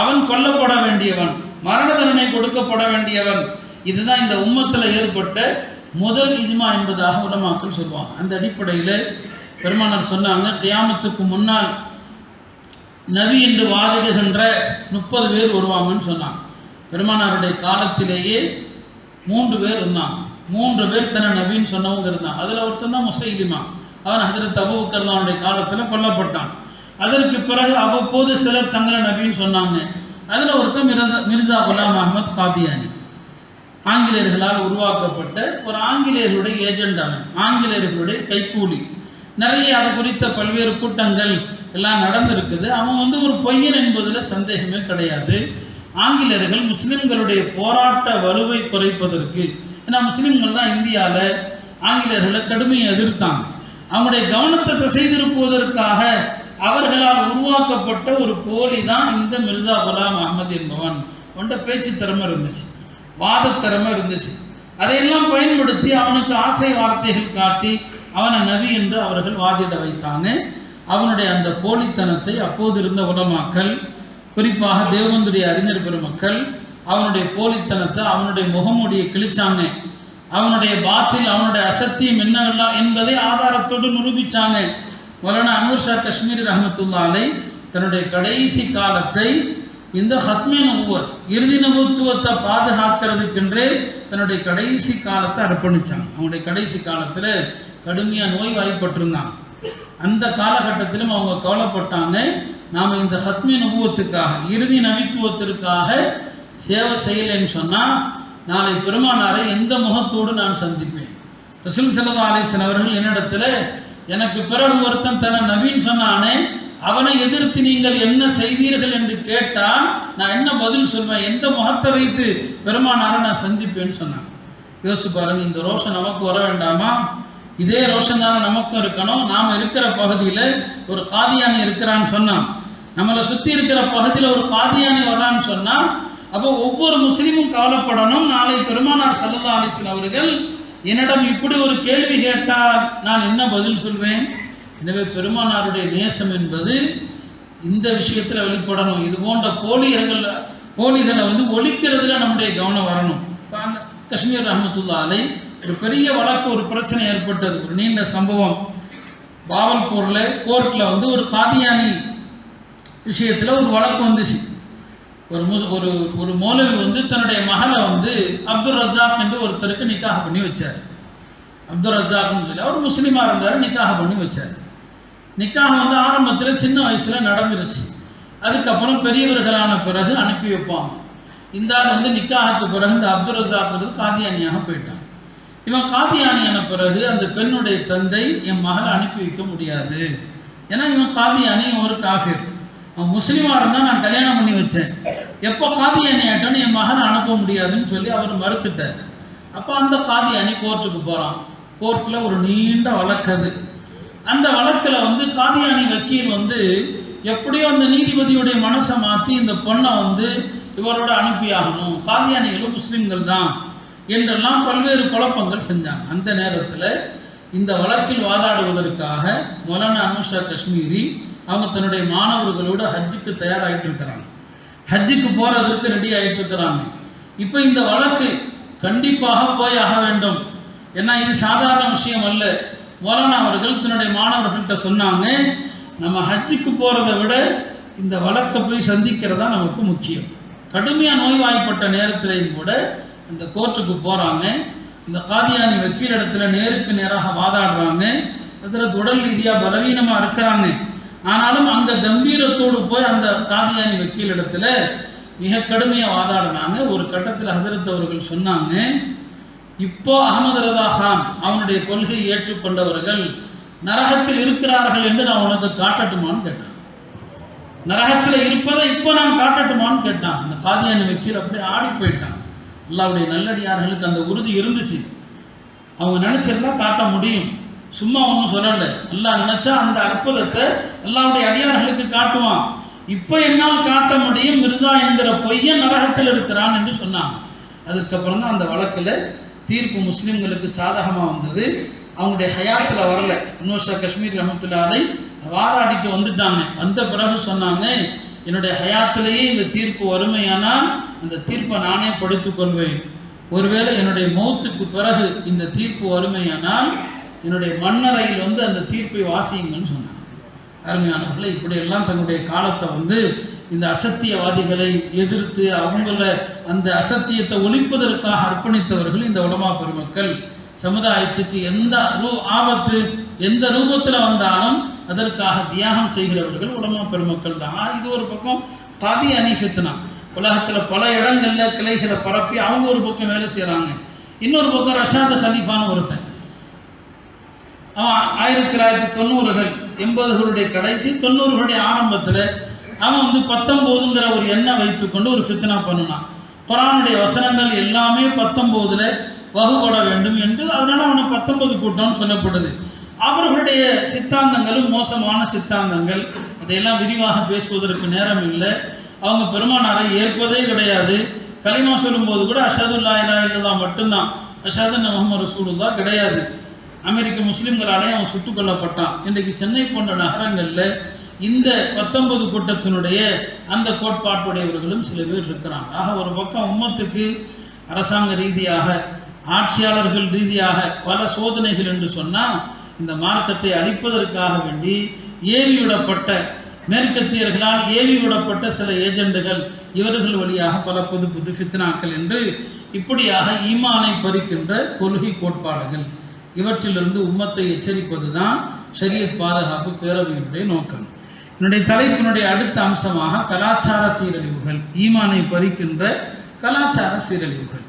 அவன் கொல்லப்பட வேண்டியவன், மரண தண்டனை கொடுக்கப்பட வேண்டியவன். இதுதான் இந்த உம்மத்தில் ஏற்பட்ட முதல் இஜ்மா என்பதாக உலமாக்கள் சொல்லுவாங்க. அந்த அடிப்படையில் பெருமானார் சொன்னாங்க, கியாமத்துக்கு முன்னால் நபி என்று வாதிடுகின்ற 30 பேர் வருவாங்கன்னு சொன்னாங்க. பெருமானாருடைய காலத்திலேயே 3 பேர் இருந்தாங்க. 3 பேர் தன்னை நபின்னு சொன்னவங்க இருந்தாங்க. அதில் ஒருத்தன் தான் முசைலிமா. அவன் ஹஜ்ரத் அபூபக்கர் அவனுடைய காலத்தில் கொல்லப்பட்டான். அதற்கு பிறகு அவ்வப்போது சிலர் தங்களை நபின்னு சொன்னாங்க. அதில் ஒருத்தன் மிர்சா குலாம் அஹ்மத் காதியானி. ஆங்கிலேயர்களால் உருவாக்கப்பட்ட ஒரு ஆங்கிலேயர்களுடைய ஏஜெண்ட், அவன் ஆங்கிலேயர்களுடைய கைக்கூலி. நிறைய அது குறித்த பல்வேறு கூட்டங்கள் எல்லாம் நடந்திருக்குது. அவன் ஒரு பொய்யன் என்பதில் சந்தேகமே கிடையாது. ஆங்கிலேயர்கள் முஸ்லிம்களுடைய போராட்ட வலுவை குறைப்பதற்கு, ஏன்னா முஸ்லிம்கள் தான் இந்தியாவில் ஆங்கிலேயர்களை கடுமையை எதிர்த்தாங்க, அவங்களுடைய கவனத்தை திசை திருப்புவதற்காக அவர்களால் உருவாக்கப்பட்ட ஒரு போலி தான் இந்த மிர்சா குலாம் அஹ்மத் என்பவன். கொண்ட பேச்சு திறமை இருந்துச்சு, வாத திறமை இருந்துச்சு. அதையெல்லாம் பயன்படுத்தி அவனுக்கு ஆசை வார்த்தைகள் காட்டி அவனை நபி என்று அவர்கள் வாதிட வைத்தாங்க. அவனுடைய அந்த போலித்தனத்தை அப்போது இருந்த உலமாக்கள், குறிப்பாக தேவபந்துடைய அறிஞர் பெருமக்கள் அவனுடைய போலித்தனத்தை, அவனுடைய முகமுடியை கிழிச்சாங்க. அவனுடைய பாத்தில், அவனுடைய அசத்தியம் என்னவெல்லாம் என்பதை ஆதாரத்தோடு நிரூபித்தாங்க. மௌலானா அன்வர் ஷா காஷ்மீரி ரஹ்மத்துல்லாஹி அலைஹி தன்னுடைய கடைசி காலத்தை இந்த ஹத்மே நபுவத், இறுதி நபுத்துவத்தை பாதுகாக்கிறதுக்கென்றே தன்னுடைய கடைசி காலத்தை அர்ப்பணித்தாங்க. அவனுடைய கடைசி காலத்தில் கடுமையாக நோய் வாய்ப்பட்டிருந்தாங்க. அந்த காலகட்டத்திலும் அவங்க கவலைப்பட்டாங்க, நாம் இந்த ஹத்மே நபுவத்துக்காக, இறுதி நபித்துவத்திற்காக சேவை செய்யலைன்னு சொன்னால் நாளை பெருமானாரை எந்த முகத்தோடு நான் சந்திப்பேன்? ரசூல் ஸல்லல்லாஹு அலைஹி வஸல்லம் அவர்கள் என்னிடத்தில், எனக்கு பிறகு ஒருத்தன் தன நபின்னு சொன்னானே, அவனை எதிர்த்து நீங்கள் என்ன செய்தீர்கள் என்று கேட்டால் நான் என்ன பதில் சொல்வேன்? எந்த முகத்தை வைத்து பெருமானாரை நான் சந்திப்பேன்னு சொன்னான். யோசிச்சு பாருங்க, இந்த ரோஷம் நமக்கு வர வேண்டாமா? இதே ரோஷம் தானே நமக்கும் இருக்கணும். நாம் இருக்கிற பகுதியில் ஒரு காதியானி இருக்கிறான்னு சொன்னான், நம்மளை சுற்றி இருக்கிற பகுதியில் ஒரு காதியானி வர்றான்னு சொன்னால், அப்போ ஒவ்வொரு முஸ்லீமும் கவலைப்படணும். நாளை பெருமானார் ஸல்லல்லாஹு அலைஹி வஸல்லம் அவர்கள் என்னிடம் இப்படி ஒரு கேள்வி கேட்டால் நான் என்ன பதில் சொல்வேன்? எனவே பெருமானாருடைய நேசம் என்பது இந்த விஷயத்தில் வெளிப்படணும். இது போன்ற போலிகளை ஒழிக்கிறதுல நம்முடைய கவனம் வரணும். காஷ்மீர் ரஹ்மத்துல்லாஹி அலைஹி ஒரு பெரிய வழக்கு, ஒரு பிரச்சனை ஏற்பட்டது, ஒரு நீண்ட சம்பவம். பாவல்பூர்ல கோர்ட்ல ஒரு காதியானி விஷயத்துல ஒரு வழக்கு வந்துச்சு. ஒரு மௌலவி தன்னுடைய மகளை அப்துல் ரஸாக் என்று ஒருத்தருக்கு நிக்காஹ் பண்ணி வச்சார். அப்துல் ரஸாக்னு சொல்லி அவர் முஸ்லீமா இருந்தார், நிக்காஹ் பண்ணி வச்சார். நிக்காஹ் ஆரம்பத்தில் சின்ன வயசுல நடந்துருச்சு. அதுக்கப்புறம் பெரியவர்களான பிறகு அனுப்பி வைப்பாங்க. இந்த ஆள் நிக்காஹுக்கு பிறகு இந்த அப்துல் ரஸாக் காதியானியாக போயிட்டான். இவன் காதியானியான பிறகு அந்த பெண்ணுடைய தந்தை, என் மகளை அனுப்பி வைக்க முடியாது, ஏன்னா இவன் காதியானி, ஒரு காஃபிர், அவன் முஸ்லீமா இருந்தா நான் கல்யாணம் பண்ணி வச்சேன், எப்போ காதியானி ஆட்டோன்னு என் மகனை அனுப்ப முடியாதுன்னு சொல்லி அவர் மறுத்துட்டார். அப்போ அந்த காதியானி கோர்ட்டுக்கு போறான். கோர்ட்டில் ஒரு நீண்ட வழக்கு. அது அந்த வழக்கில் காதியானி வக்கீல் எப்படியோ அந்த நீதிபதியுடைய மனசை மாற்றி இந்த பொண்ணை இவரோட அனுப்பியாகணும், காதியானிகளும் முஸ்லீம்கள் தான் என்றெல்லாம் பல்வேறு குழப்பங்கள் செஞ்சாங்க. அந்த நேரத்தில் இந்த வழக்கில் வாதாடுவதற்காக மௌலானா அனுஷா காஷ்மீரி அவங்க தன்னுடைய மாணவர்களோடு ஹஜ்ஜுக்கு தயாராகிட்டு இருக்கிறாங்க. ஹஜ்ஜுக்கு போகிறதற்கு ரெடி ஆகிட்டு இருக்கிறாங்க. இப்போ இந்த வழக்கு கண்டிப்பாக போய் ஆக வேண்டும், ஏன்னா இது சாதாரண விஷயம் அல்ல. மௌலானா அவர்கள் தன்னுடைய மாணவர்கள்ட்ட சொன்னாங்க, நம்ம ஹஜ்ஜுக்கு போகிறத விட இந்த வழக்கை போய் சந்திக்கிறதா நமக்கு முக்கியம். கடுமையாக நோய்வாய்ப்பட்ட நேரத்திலையும் கூட இந்த கோர்ட்டுக்கு போகிறாங்க. இந்த காதியானி வக்கீல் இடத்துல நேருக்கு நேராக வாதாடுறாங்க. அதில் உடல் ரீதியாக பலவீனமாக இருக்கிறாங்க. ஆனாலும் அங்கே கம்பீரத்தோடு போய் அந்த காதியானி வக்கீல் இடத்துல மிக கடுமையாக வாதாடினாங்க. ஒரு கட்டத்தில் ஹஜரத் அவர்கள் சொன்னாங்க, இப்போ அகமது ரதா கான் அவனுடைய கொள்கையை ஏற்றுக்கொண்டவர்கள் நரகத்தில் இருக்கிறார்கள் என்று நான் உனக்கு காட்டட்டுமான்னு கேட்டான். நரகத்தில் இருப்பதை இப்போ நான் காட்டட்டுமான்னு கேட்டான். அந்த காதியானி வக்கீல் அப்படியே ஆடி போயிட்டான். அல்லாஹ்வுடைய நல்லடியார்களுக்கு அந்த உறுதி இருந்துச்சு. அவங்க நினைச்சிருந்தா காட்ட முடியும், சும்மா ஒன்றும் சொல்லலை. அல்லாஹ் நினைச்சா அந்த அற்புதத்தை அல்லாஹ்வுடைய அடியார்களுக்கு காட்டுவான். இப்போ என்னால் காட்ட முடியும், மிர்சா என்கிற பொய்யன் நரகத்தில் இருக்கிறான் என்று சொன்னாங்க. அதுக்கப்புறம் தான் அந்த வழக்கில் தீர்ப்பு முஸ்லீம்களுக்கு சாதகமாக வந்தது. அவங்களுடைய ஹயாத்தில் வரல. அனுஷா காஷ்மீர் ரஹ்மத்துல்லாஹி அலைஹி வாதாடிட்டு வந்துட்டாங்க. வந்த பிறகு சொன்னாங்க, என்னுடைய ஹயாத்திலேயே இந்த தீர்ப்பு வறுமையானால் அந்த தீர்ப்பை நானே படித்துக் கொள்வேன். ஒருவேளை என்னுடைய மௌத்துக்கு பிறகு இந்த தீர்ப்பு வறுமையானால் என்னுடைய மண்ணறையில் அந்த தீர்ப்பை வாசியுங்கன்னு சொன்னாங்க. அருமையானவர்களை, இப்படியெல்லாம் தங்களுடைய காலத்தை இந்த அசத்தியவாதிகளை எதிர்த்து அவங்கள அந்த அசத்தியத்தை ஒழிப்பதற்காக அர்ப்பணித்தவர்கள் இந்த உலமா பெருமக்கள். சமுதாயத்துக்கு எந்த ஆபத்து எந்த ரூபத்தில் வந்தாலும் அதற்காக தியாகம் செய்கிறவர்கள் உலமா பெருமக்கள் தான். இது ஒரு பக்கம் காதியானி ஃபித்னா. உலகத்தில் பல இடங்கள்ல கிளைகளை பரப்பி அவங்க ஒரு பக்கம் வேலை செய்கிறாங்க. இன்னொரு பக்கம் ரஷாத் ஹலீஃபான்னு ஒருத்தன், அவன் 1990கள் 80களுடைய கடைசி 90களுடைய ஆரம்பத்தில் அவன் 19ங்கிற ஒரு எண்ணை வைத்துக்கொண்டு ஒரு ஃபித்னா பண்ணினான். குர்ஆனுடைய வசனங்கள் எல்லாமே 19ல் வகுபட வேண்டும் என்று, அதனால அவனை 19 கூட்டம்னு சொல்லப்படுது. அவர்களுடைய சித்தாந்தங்களும் மோசமான சித்தாந்தங்கள். அதையெல்லாம் விரிவாக பேசுவதற்கு நேரம் இல்லை. அவங்க பெருமானாரை ஏற்பதே கிடையாது. கலிமா சொல்லும்போது கூட அஷஹது லா இலாஹா இல்லல்லாஹ் மட்டும்தான், அஷஹது அன்ன முஹம்மது ரசூலுல்லாஹ் கிடையாது. அமெரிக்க முஸ்லீம்களாலே அவன் சுட்டுக் கொல்லப்பட்டான். இன்றைக்கு சென்னை போன்ற நகரங்களில் இந்த 19 கூட்டத்தினுடைய அந்த கோட்பாட்டுடையவர்களும் சில பேர் இருக்கிறாங்க. ஆக ஒரு பக்கம் உம்மத்துக்கு அரசாங்க ரீதியாக ஆட்சியாளர்கள் ரீதியாக பல சோதனைகள் என்று சொன்னால், இந்த மார்க்கத்தை அழிப்பதற்காக வேண்டி ஏவிவிடப்பட்ட மேற்கத்தியர்களால் ஏவிவிடப்பட்ட சில ஏஜெண்டுகள், இவர்கள் வழியாக பல புது புது ஃபித்னாக்கள் என்று இப்படியாக ஈமானை பறிக்கின்ற கொள்கை கோட்பாடுகள், இவற்றிலிருந்து உம்மத்தை எச்சரிப்பது தான் ஷரியத் பாதுகாப்பு பேரவையினுடைய நோக்கம். என்னுடைய தலைப்பினுடைய அடுத்த அம்சமாக கலாச்சார சீரழிவுகள், ஈமானை பறிக்கின்ற கலாச்சார சீரழிவுகள்.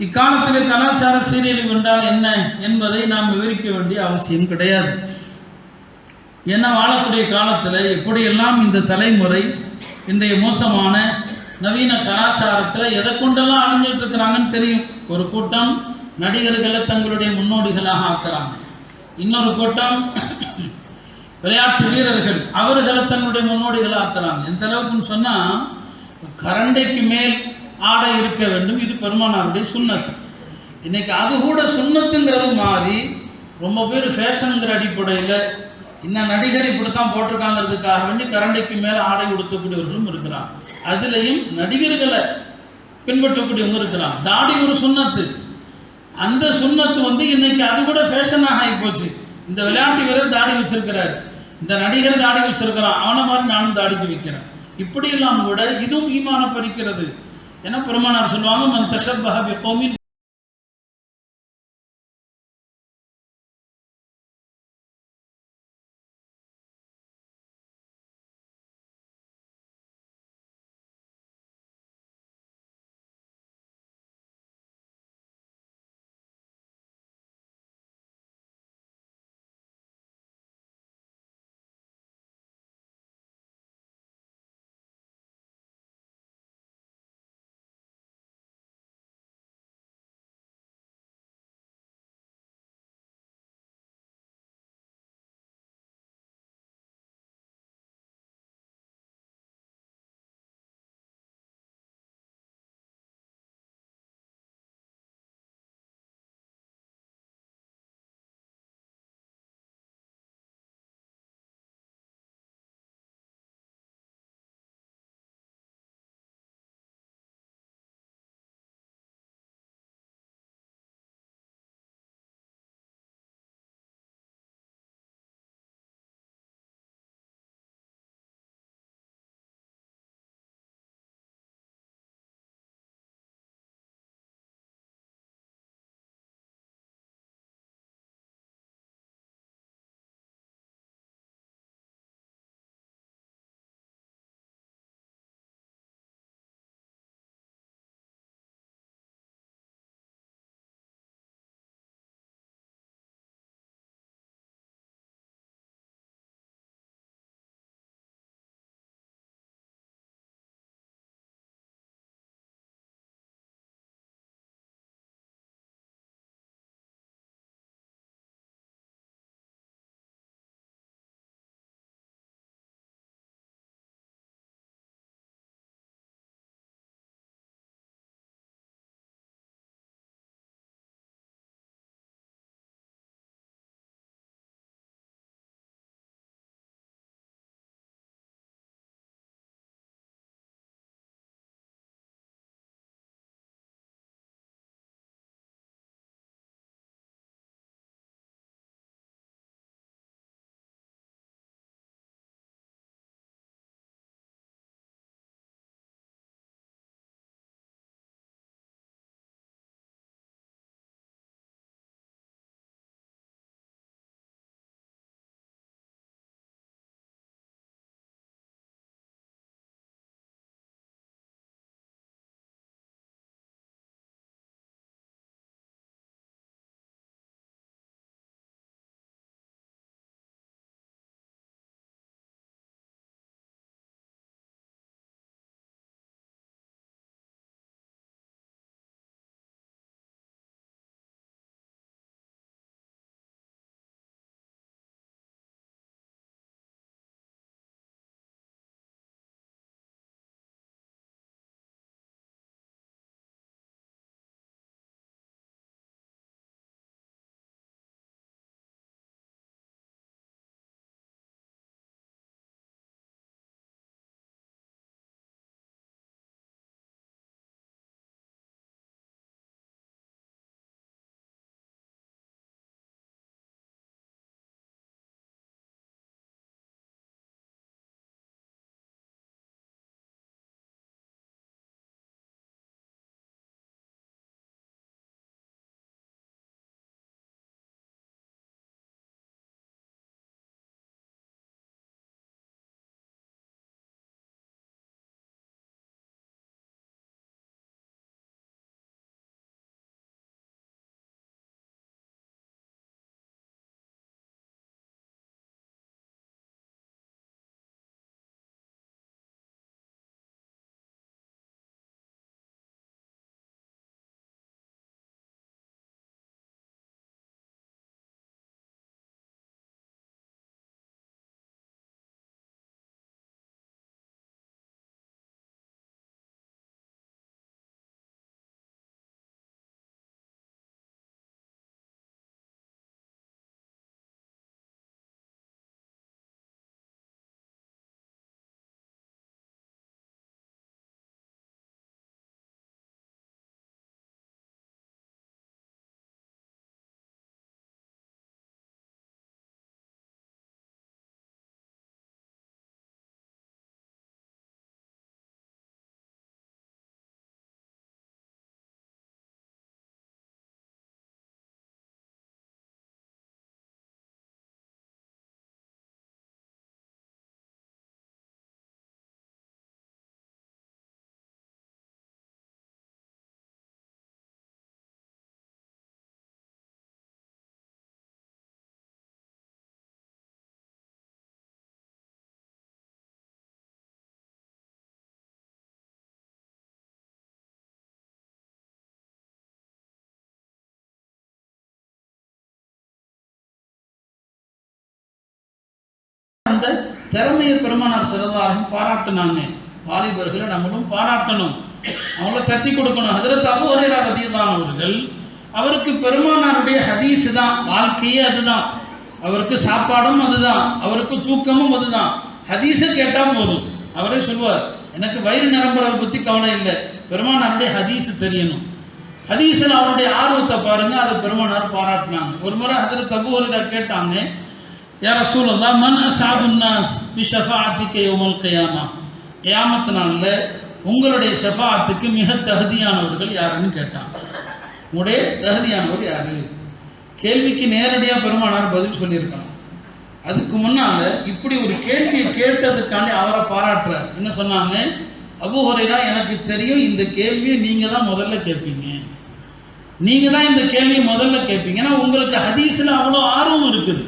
இக்காலத்திலே கலாச்சார சீரழிவு என்றால் என்ன என்பதை நாம் விவரிக்க வேண்டிய அவசியம் கிடையாது. ஏன்னா வாழக்கூடிய காலத்தில் எப்படியெல்லாம் இந்த தலைமுறை இன்றைய மோசமான நவீன கலாச்சாரத்தில் எதை கொண்டெல்லாம் அழிஞ்சிட்டு இருக்கிறாங்கன்னு தெரியும். ஒரு கூட்டம் நடிகர்களை தங்களுடைய முன்னோடிகளாக ஆக்குறாங்க, இன்னொரு கூட்டம் விளையாட்டு வீரர்கள் அவர்களை தங்களுடைய முன்னோடிகளாக ஆக்குறாங்க. எந்த அளவுக்குன்னு சொன்னால், கரண்டைக்கு மேல் ஆடை இருக்க வேண்டும், இது பெருமானாருடைய சுன்னத்து. இன்னைக்கு அது கூட சுன்னத்துங்கிறது மாறி ரொம்ப பேர் ஃபேஷனுங்கிற அடிப்படையில் இன்னும் நடிகர் இப்படித்தான் போட்டிருக்காங்கிறதுக்காக வேண்டி கரண்டைக்கு மேலே ஆடை உடுத்தக்கூடியவர்களும் இருக்கிறாங்க. அதுலேயும் நடிகர்களை பின்பற்றக்கூடியவங்க இருக்கிறாங்க. தாடி ஒரு சுன்னத்து, அந்த சுன்னத்து இன்னைக்கு அது கூட ஃபேஷனாக ஆகி போச்சு. இந்த விளையாட்டு வீரர் தாடி வச்சிருக்கிறாரு, இந்த நடிகர் தாடி வச்சிருக்கிறான், அவனை மாதிரி நானும் தாடிக்கு வைக்கிறேன், இப்படியெல்லாம் கூட இதுவும் ஈமான பறிக்கிறது. ஏன்னா பெருமானார் சொல்லுவாங்க, மன் தஷப்பஹ பிகௌமின் அந்த திறமையை பெருமானார் ஸல்லல்லாஹு பாராட்டினாங்க. வாலிபர்களை நம்மளும் பாராட்டணும், அவங்கள தட்டி கொடுக்கணும். ஹஜ்ரத் அபூ ஹுரைரா ரலியல்லாஹு அவர்கள், அவருக்கு பெருமானாருடைய ஹதீஸ் தான் வாழ்க்கையே, அதுதான் அவருக்கு சாப்பாடும், அதுதான் அவருக்கு தூக்கமும், அதுதான் ஹதீஸை கேட்டால் போதும். அவரே சொல்வார், எனக்கு வயிறு நிரம்புறதை பற்றி கவலை இல்லை, பெருமானாருடைய ஹதீஸ் தெரியணும். ஹதீஸில் அவருடைய ஆர்வத்தை பாருங்க, அதை பெருமானார் பாராட்டினாங்க. ஒரு முறை ஹஜ்ரத் அபூ ஹுரைரா கேட்டாங்க, யா ரசூலல்லாஹ் மன் அஸாபுன் நாஸ் பி ஷஃபாஅத்திக யௌமல் கியாமா, கியாமத் நாளில் உங்களுடைய ஷஃபாஅத்துக்கு மிக தகுதியானவர்கள் யாருன்னு கேட்டாங்க. உங்களுடைய தகுதியானவர் யாரு? கேள்விக்கு நேரடியாக பெருமானார் பதில் சொல்லியிருக்கலாம். அதுக்கு முன்னால் இப்படி ஒரு கேள்வியை கேட்டதுக்காண்டி அவரை பாராட்டுறார். என்ன சொன்னாங்க? அபூ ஹுரைரா, எனக்கு தெரியும் இந்த கேள்வியை நீங்கள் தான் முதல்ல கேட்பீங்க, நீங்கள் தான் இந்த கேள்வியை முதல்ல கேட்பீங்க, ஏன்னா உங்களுக்கு ஹதீஸில் அவ்வளோ ஆர்வம் இருக்குது.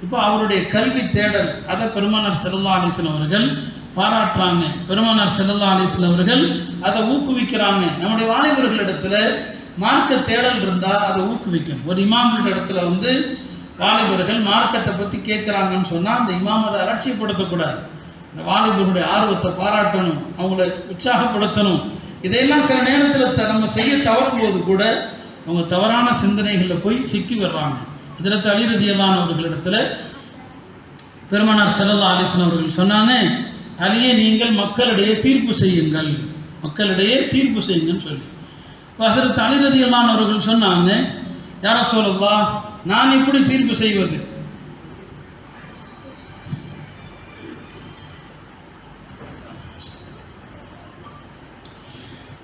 இப்போ அவருடைய கல்வி தேடல், அதை பெருமானார் ஸல்லல்லாஹு அலைஹி வஸல்லம் அவர்கள் பாராட்டுறாங்க. பெருமானார் ஸல்லல்லாஹு அலைஹி வஸல்லம் அவர்கள் அதை ஊக்குவிக்கிறாங்க. நம்முடைய வாலிபர்களிடத்துல மார்க்க தேடல் இருந்தால் அதை ஊக்குவிக்கணும். ஒரு இமாம்கள் இடத்துல வாலிபர்கள் மார்க்கத்தை பற்றி கேட்குறாங்கன்னு சொன்னால் அந்த இமாம் அதை அலட்சியப்படுத்தக்கூடாது. இந்த வாலிபர்களுடைய ஆர்வத்தை பாராட்டணும், அவங்கள உற்சாகப்படுத்தணும். இதையெல்லாம் சில நேரத்தில் நம்ம செய்ய தவறும் போது கூட அவங்க தவறான சிந்தனைகளில் போய் சிக்கி வர்றாங்க. ஹஜ்ரத் அலி ரலியல்லாஹு அவர்களிடத்துல பெருமானார் ஸல்லல்லாஹு அலைஹி வஸல்லம் அவர்கள் சொன்னாங்க, அலியே நீங்கள் மக்களிடையே தீர்ப்பு செய்யுங்கள், மக்களிடையே தீர்ப்பு செய்யுங்கன்னு சொல்லி. ஹஜ்ரத் அலி ரலியல்லாஹு அவர்கள் சொன்னாங்க, யா ரசூலல்லாஹ், நான் எப்படி தீர்ப்பு செய்வது?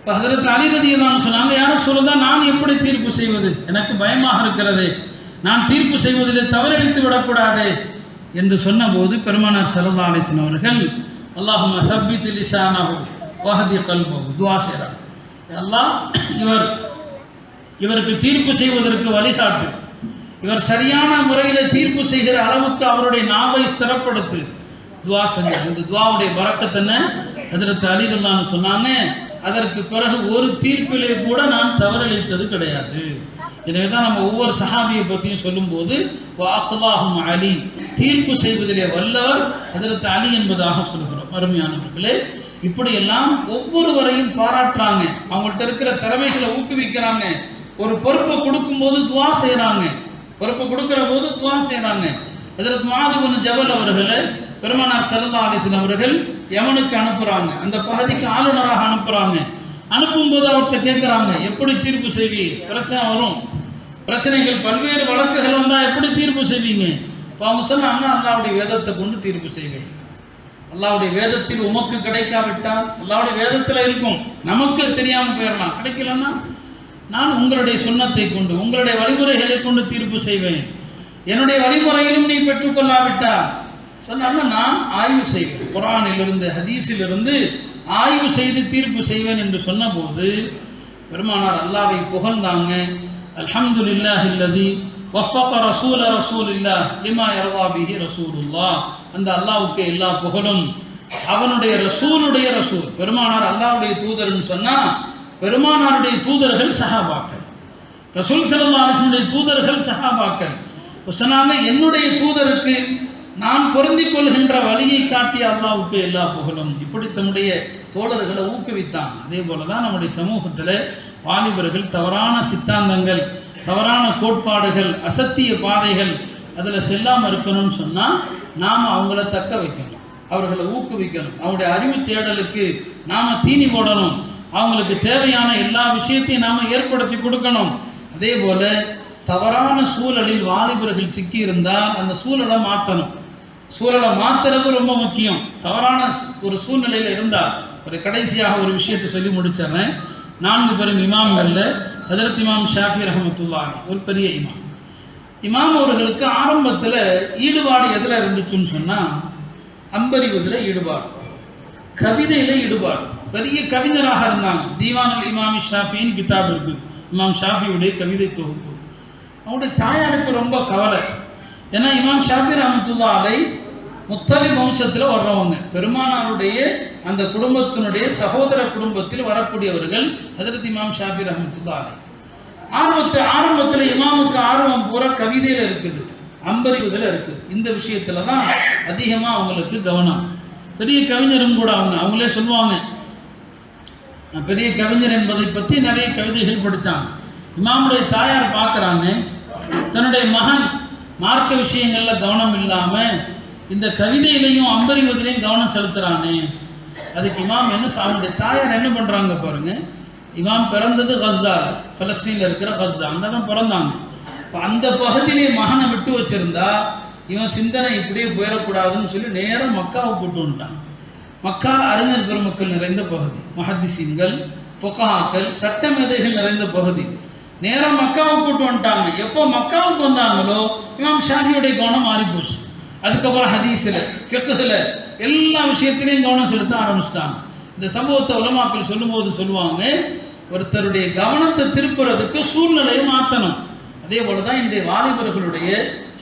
ஹஜ்ரத் அலி ரலியல்லாஹு சொன்னாங்க, யா ரசூலல்லாஹ், நான் எப்படி தீர்ப்பு செய்வது? எனக்கு பயமாக இருக்கிறது, நான் தீர்ப்பு செய்வதில் தவறளித்து விடக்கூடாது என்று சொன்னபோது பெருமானார் ஸல்லல்லாஹு அலைஹி வஸல்லம் அவர்கள், அல்லாஹும்ம ஸப்பித் லிஸானஹு வஹதி கல்பஹு, துஆ செய்றாங்க. அல்லாஹ், இவருக்கு தீர்ப்பு செய்வதற்கு வழிகாட்டு, இவர் சரியான முறையில் தீர்ப்பு செய்கிற அளவுக்கு அவருடைய நாவை ஸ்திரப்படுத்து, துஆ செஞ்சாங்க. இந்த துஆவுடைய பரக்கத் என்ன? ஹஜ்ரத் அலி ரலியல்லாஹு அன்ஹு சொன்னாங்க, அதற்கு பிறகு ஒரு தீர்ப்பிலே கூட நான் தவறளித்தது கிடையாது. எனவே தான் நம்ம ஒவ்வொரு சஹாபியை பற்றியும் சொல்லும்போது வஅக்லாஹும் அலி, தீர்ப்பு செய்வதிலே வல்லவர் ஹஜ்ரத் அலி என்பதாக சொல்கிறோம். அருமையானவர்களே, இப்படியெல்லாம் ஒவ்வொருவரையும் பாராட்டுறாங்க, அவங்கள்ட்ட இருக்கிற திறமைகளை ஊக்குவிக்கிறாங்க. ஒரு பொறுப்பை கொடுக்கும்போது துஆ செய்கிறாங்க, பொறுப்பை கொடுக்கிற போது துஆ செய்கிறாங்க. ஹஜ்ரத் முஆத் இப்னு ஜபல் அவர்களை பெருமானார் ஸல்லல்லாஹு அலைஹி வஸல்லம் அவர்கள் யமனுக்கு அனுப்புகிறாங்க, அந்த பகுதிக்கு ஆளுநராக அனுப்புகிறாங்க. அனுப்பும்போது அவர்கிட்ட கேட்குறாங்க, எப்படி தீர்ப்பு செய்வீங்க? பிரச்சனை வரும், பிரச்சனைகள், பல்வேறு வழக்குகள் வந்தால் எப்படி தீர்ப்பு செய்வீங்க? இப்போ அவங்க சொன்னாங்க, அல்லாஹ்வுடைய வேதத்தை கொண்டு தீர்ப்பு செய்வேன். அல்லாஹ்வுடைய வேதத்தில் உமக்கு கிடைக்காவிட்டால், அல்லாஹ்வுடைய வேதத்தில் இருக்கும், நமக்கு தெரியாமல் போயிடலாம், கிடைக்கலன்னா நான் உங்களுடைய சுன்னத்தை கொண்டு, உங்களுடைய வழிமுறைகளை கொண்டு தீர்ப்பு செய்வேன். என்னுடைய வழிமுறையிலும் நீ பெற்றுக்கொள்ளாவிட்டால் சொன்னாங்க, நான் ஆய்வு செய்வேன், குர்ஆனிலிருந்து ஹதீஸிலிருந்து ஆய்வு செய்து தீர்ப்பு செய்வேன் என்று சொன்னபோது பெருமானார் அல்லாஹ்வை புகழ்ந்தாங்க. அல்ஹம்துலில்லாஹில்லதி வஃபக ரசூலில்லாஹ் லிமா யர்தா பிஹி ரசூலுல்லாஹ். அந்த அல்லாஹ்வுக்கு எல்லா புகழும். அவனுடைய ரசூலுடைய ரசூல், பெருமானார் அல்லாஹ்வுடைய தூதர்னு சொன்னா பெருமானாருடைய தூதர்கள் சஹாபாக்கள், ரசூல் ஸல்லல்லாஹு அலைஹி வஸல்லம் தூதர்கள் சஹாபாக்கள். சொன்னாங்க, என்னுடைய தூதருக்கு நான் பொருந்திக் கொள்கின்ற வழியை காட்டிய அல்லாஹ்வுக்கு எல்லா புகழும். இப்படி தம்முடைய தோழர்களை ஊக்குவித்தான். அதே போல தான் நம்முடைய சமூகத்தில் வாலிபர்கள் தவறான சித்தாந்தங்கள், தவறான கோட்பாடுகள், அசத்திய பாதைகள் அதில் செல்லாமல் இருக்கணும்னு சொன்னால் நாம் அவங்கள தக்க வைக்கணும், அவர்களை ஊக்குவிக்கணும், அவங்களுடைய அறிவு தேடலுக்கு நாம் தீனி போடணும், அவங்களுக்கு தேவையான எல்லா விஷயத்தையும் நாம் ஏற்படுத்தி கொடுக்கணும். அதே போல் தவறான சூழலில் வாலிபர்கள் சிக்கி இருந்தால் அந்த சூழலை மாற்றணும். சூழலை மாற்றுறது ரொம்ப முக்கியம். தவறான ஒரு சூழ்நிலையில் இருந்தால், ஒரு கடைசியாக ஒரு விஷயத்தை சொல்லி முடிச்சிடுறேன். 4 பெரும் இமாம்களில் ஹஜ்ரத் இமாம் ஷாஃபி ரஹ்மத்துல்லாஹி ஒரு பெரிய இமாம். இமாம் அவர்களுக்கு ஆரம்பத்தில் ஈடுபாடு எதில் இருந்துச்சுன்னு சொன்னால் அம்பறிவதில் ஈடுபாடு, கவிதையில் ஈடுபாடு. பெரிய கவிஞராக இருந்தாங்க. தீவானுல் இமாம் ஷாஃபின்னு கிதாப் இருக்கு, இமாம் ஷாஃபியுடைய கவிதை தொகுப்பு. அவங்களுடைய தாயாருக்கு ரொம்ப கவலை. ஏன்னா இமாம் ஷாஃபி ரஹ்மத்துல்லாஹி அலைஹி முத்தலிப் வம்சத்தில் வர்றவங்க, பெருமானாருடைய அந்த குடும்பத்தினுடைய சகோதர குடும்பத்தில் வரக்கூடியவர்கள் ஹஜ்ரத் இமாம் ஷாஃபி ரஹ்மத்துல்லாஹி அலைஹி. ஆரம்பத்தில் இமாமுக்கு ஆர்வம் பூரா கவிதையில் இருக்குது. அம்பறிவதில் இருக்குது. இந்த விஷயத்துல தான் அதிகமாக அவங்களுக்கு கவனம். பெரிய கவிஞரும் கூட அவங்களே சொல்லுவாங்க, நான் பெரிய கவிஞர் என்பதை பற்றி நிறைய கவிதைகள் படித்தான். இமாமுடைய தாயார் பார்க்குறாங்க, தன்னுடைய மகன் மார்க்க விஷயங்களில் கவனம் இல்லாமல் இந்த கவிதையிலையும் அம்பறிவதிலையும் கவனம் செலுத்துகிறானே. அதுக்கு இமாம் அவனுடைய தாயார் என்ன பண்ணுறாங்க பாருங்க. இமாம் பிறந்தது கஸ்ஸா, பலஸ்தீனில் இருக்கிற கஸ்ஸா, அங்கே தான் பிறந்தாங்க. இப்போ அந்த பகுதியிலே மகனை விட்டு வச்சிருந்தா இவன் சிந்தனை இப்படியே போயிடக்கூடாதுன்னு சொல்லி நேரம் மக்காவை கூட்டு வந்துட்டான். மக்கா அறிஞர் பெருமக்கள் நிறைந்த பகுதி, முஹத்திஸீன்கள், ஃபுகஹாக்கள், சட்ட மேதைகள் நிறைந்த பகுதி. நேரம் மக்காவை கூட்டு வந்துட்டாங்க. எப்போ மக்காவுக்கு வந்தாங்களோ இமாம் ஷாஃபியுடைய கவனம் மாறி போச்சு. அதுக்கப்புறம் ஹதீஸில், ஃபிக்ஹில், எல்லா விஷயத்திலையும் கவனம் செலுத்த ஆரம்பிச்சிட்டாங்க. இந்த சம்பவத்தை உலமாக்கள் சொல்லும்போது சொல்லுவாங்க, ஒருத்தருடைய கவனத்தை திருப்புறதுக்கு சூழ்நிலையை மாற்றணும். அதே போல தான் இன்றைய வாலிபர்களுடைய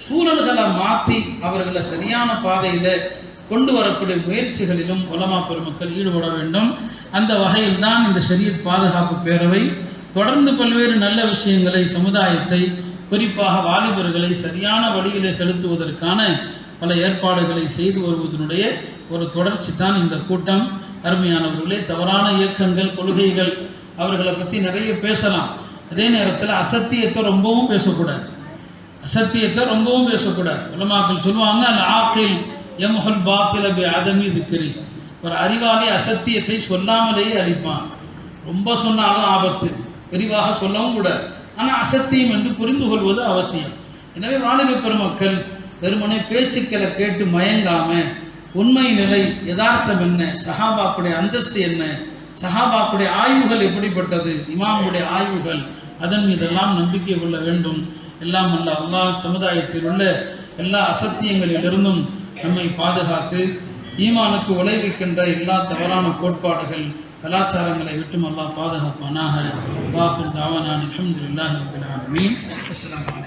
சூழல்களை மாற்றி அவர்களை சரியான பாதையில் கொண்டு வரக்கூடிய முயற்சிகளிலும் உலமா பெருமக்கள் ஈடுபட வேண்டும். அந்த வகையில் தான் இந்த ஷரியத் பாதுகாப்பு பேரவை தொடர்ந்து பல்வேறு நல்ல விஷயங்களை, சமுதாயத்தை, குறிப்பாக வாலிபர்களை சரியான வழியிலே செலுத்துவதற்கான பல ஏற்பாடுகளை செய்து வருவதனுடைய ஒரு தொடர்ச்சி தான் இந்த கூட்டம். அருமையானவர்களே, தவறான இயக்கங்கள், கொள்கைகள், அவர்களை பற்றி நிறைய பேசலாம். அதே நேரத்தில் அசத்தியத்தை ரொம்பவும் பேசக்கூடாது. உலமாக்கள் சொல்லுவாங்க, அல் ஆகில் யம்ஹுல் பாத்தில பி அதமி திக்ரி. ஒரு அறிவாளி அசத்தியத்தை சொல்லாமலேயே அழிப்பான். ரொம்ப சொன்னாலும் ஆபத்து, விரிவாக சொல்லவும் கூடாது. ஆனால் அசத்தியம் என்று புரிந்து கொள்வது அவசியம். எனவே வாலிப பெருமக்கள் வெறுமனே பேச்சுக்களை கேட்டு மயங்காம, உண்மை நிலை, யதார்த்தம் என்ன, சஹாபாக்குடைய அந்தஸ்து என்ன, சஹாபாக்குடைய ஆய்வுகள் எப்படிப்பட்டது, இமாமுடைய ஆய்வுகள், அதன் மீதெல்லாம் நம்பிக்கை கொள்ள வேண்டும். எல்லாம் அல்ல அல்லாஹ் சமுதாயத்தில் உள்ள எல்லா அசத்தியங்களிலிருந்தும் நம்மை பாதுகாத்து ஈமானுக்கு விளைவிக்கின்ற எல்லா தவறான கோட்பாடுகள், கலாச்சாரங்களை விட்டும் அல்லாஹ் பாதுகாப்பானாக. வாஹிர் தாவானா அல்ஹம்துலில்லாஹி ரப்பில் ஆலமீன். அஸ்ஸலாமு அலைக்கும்.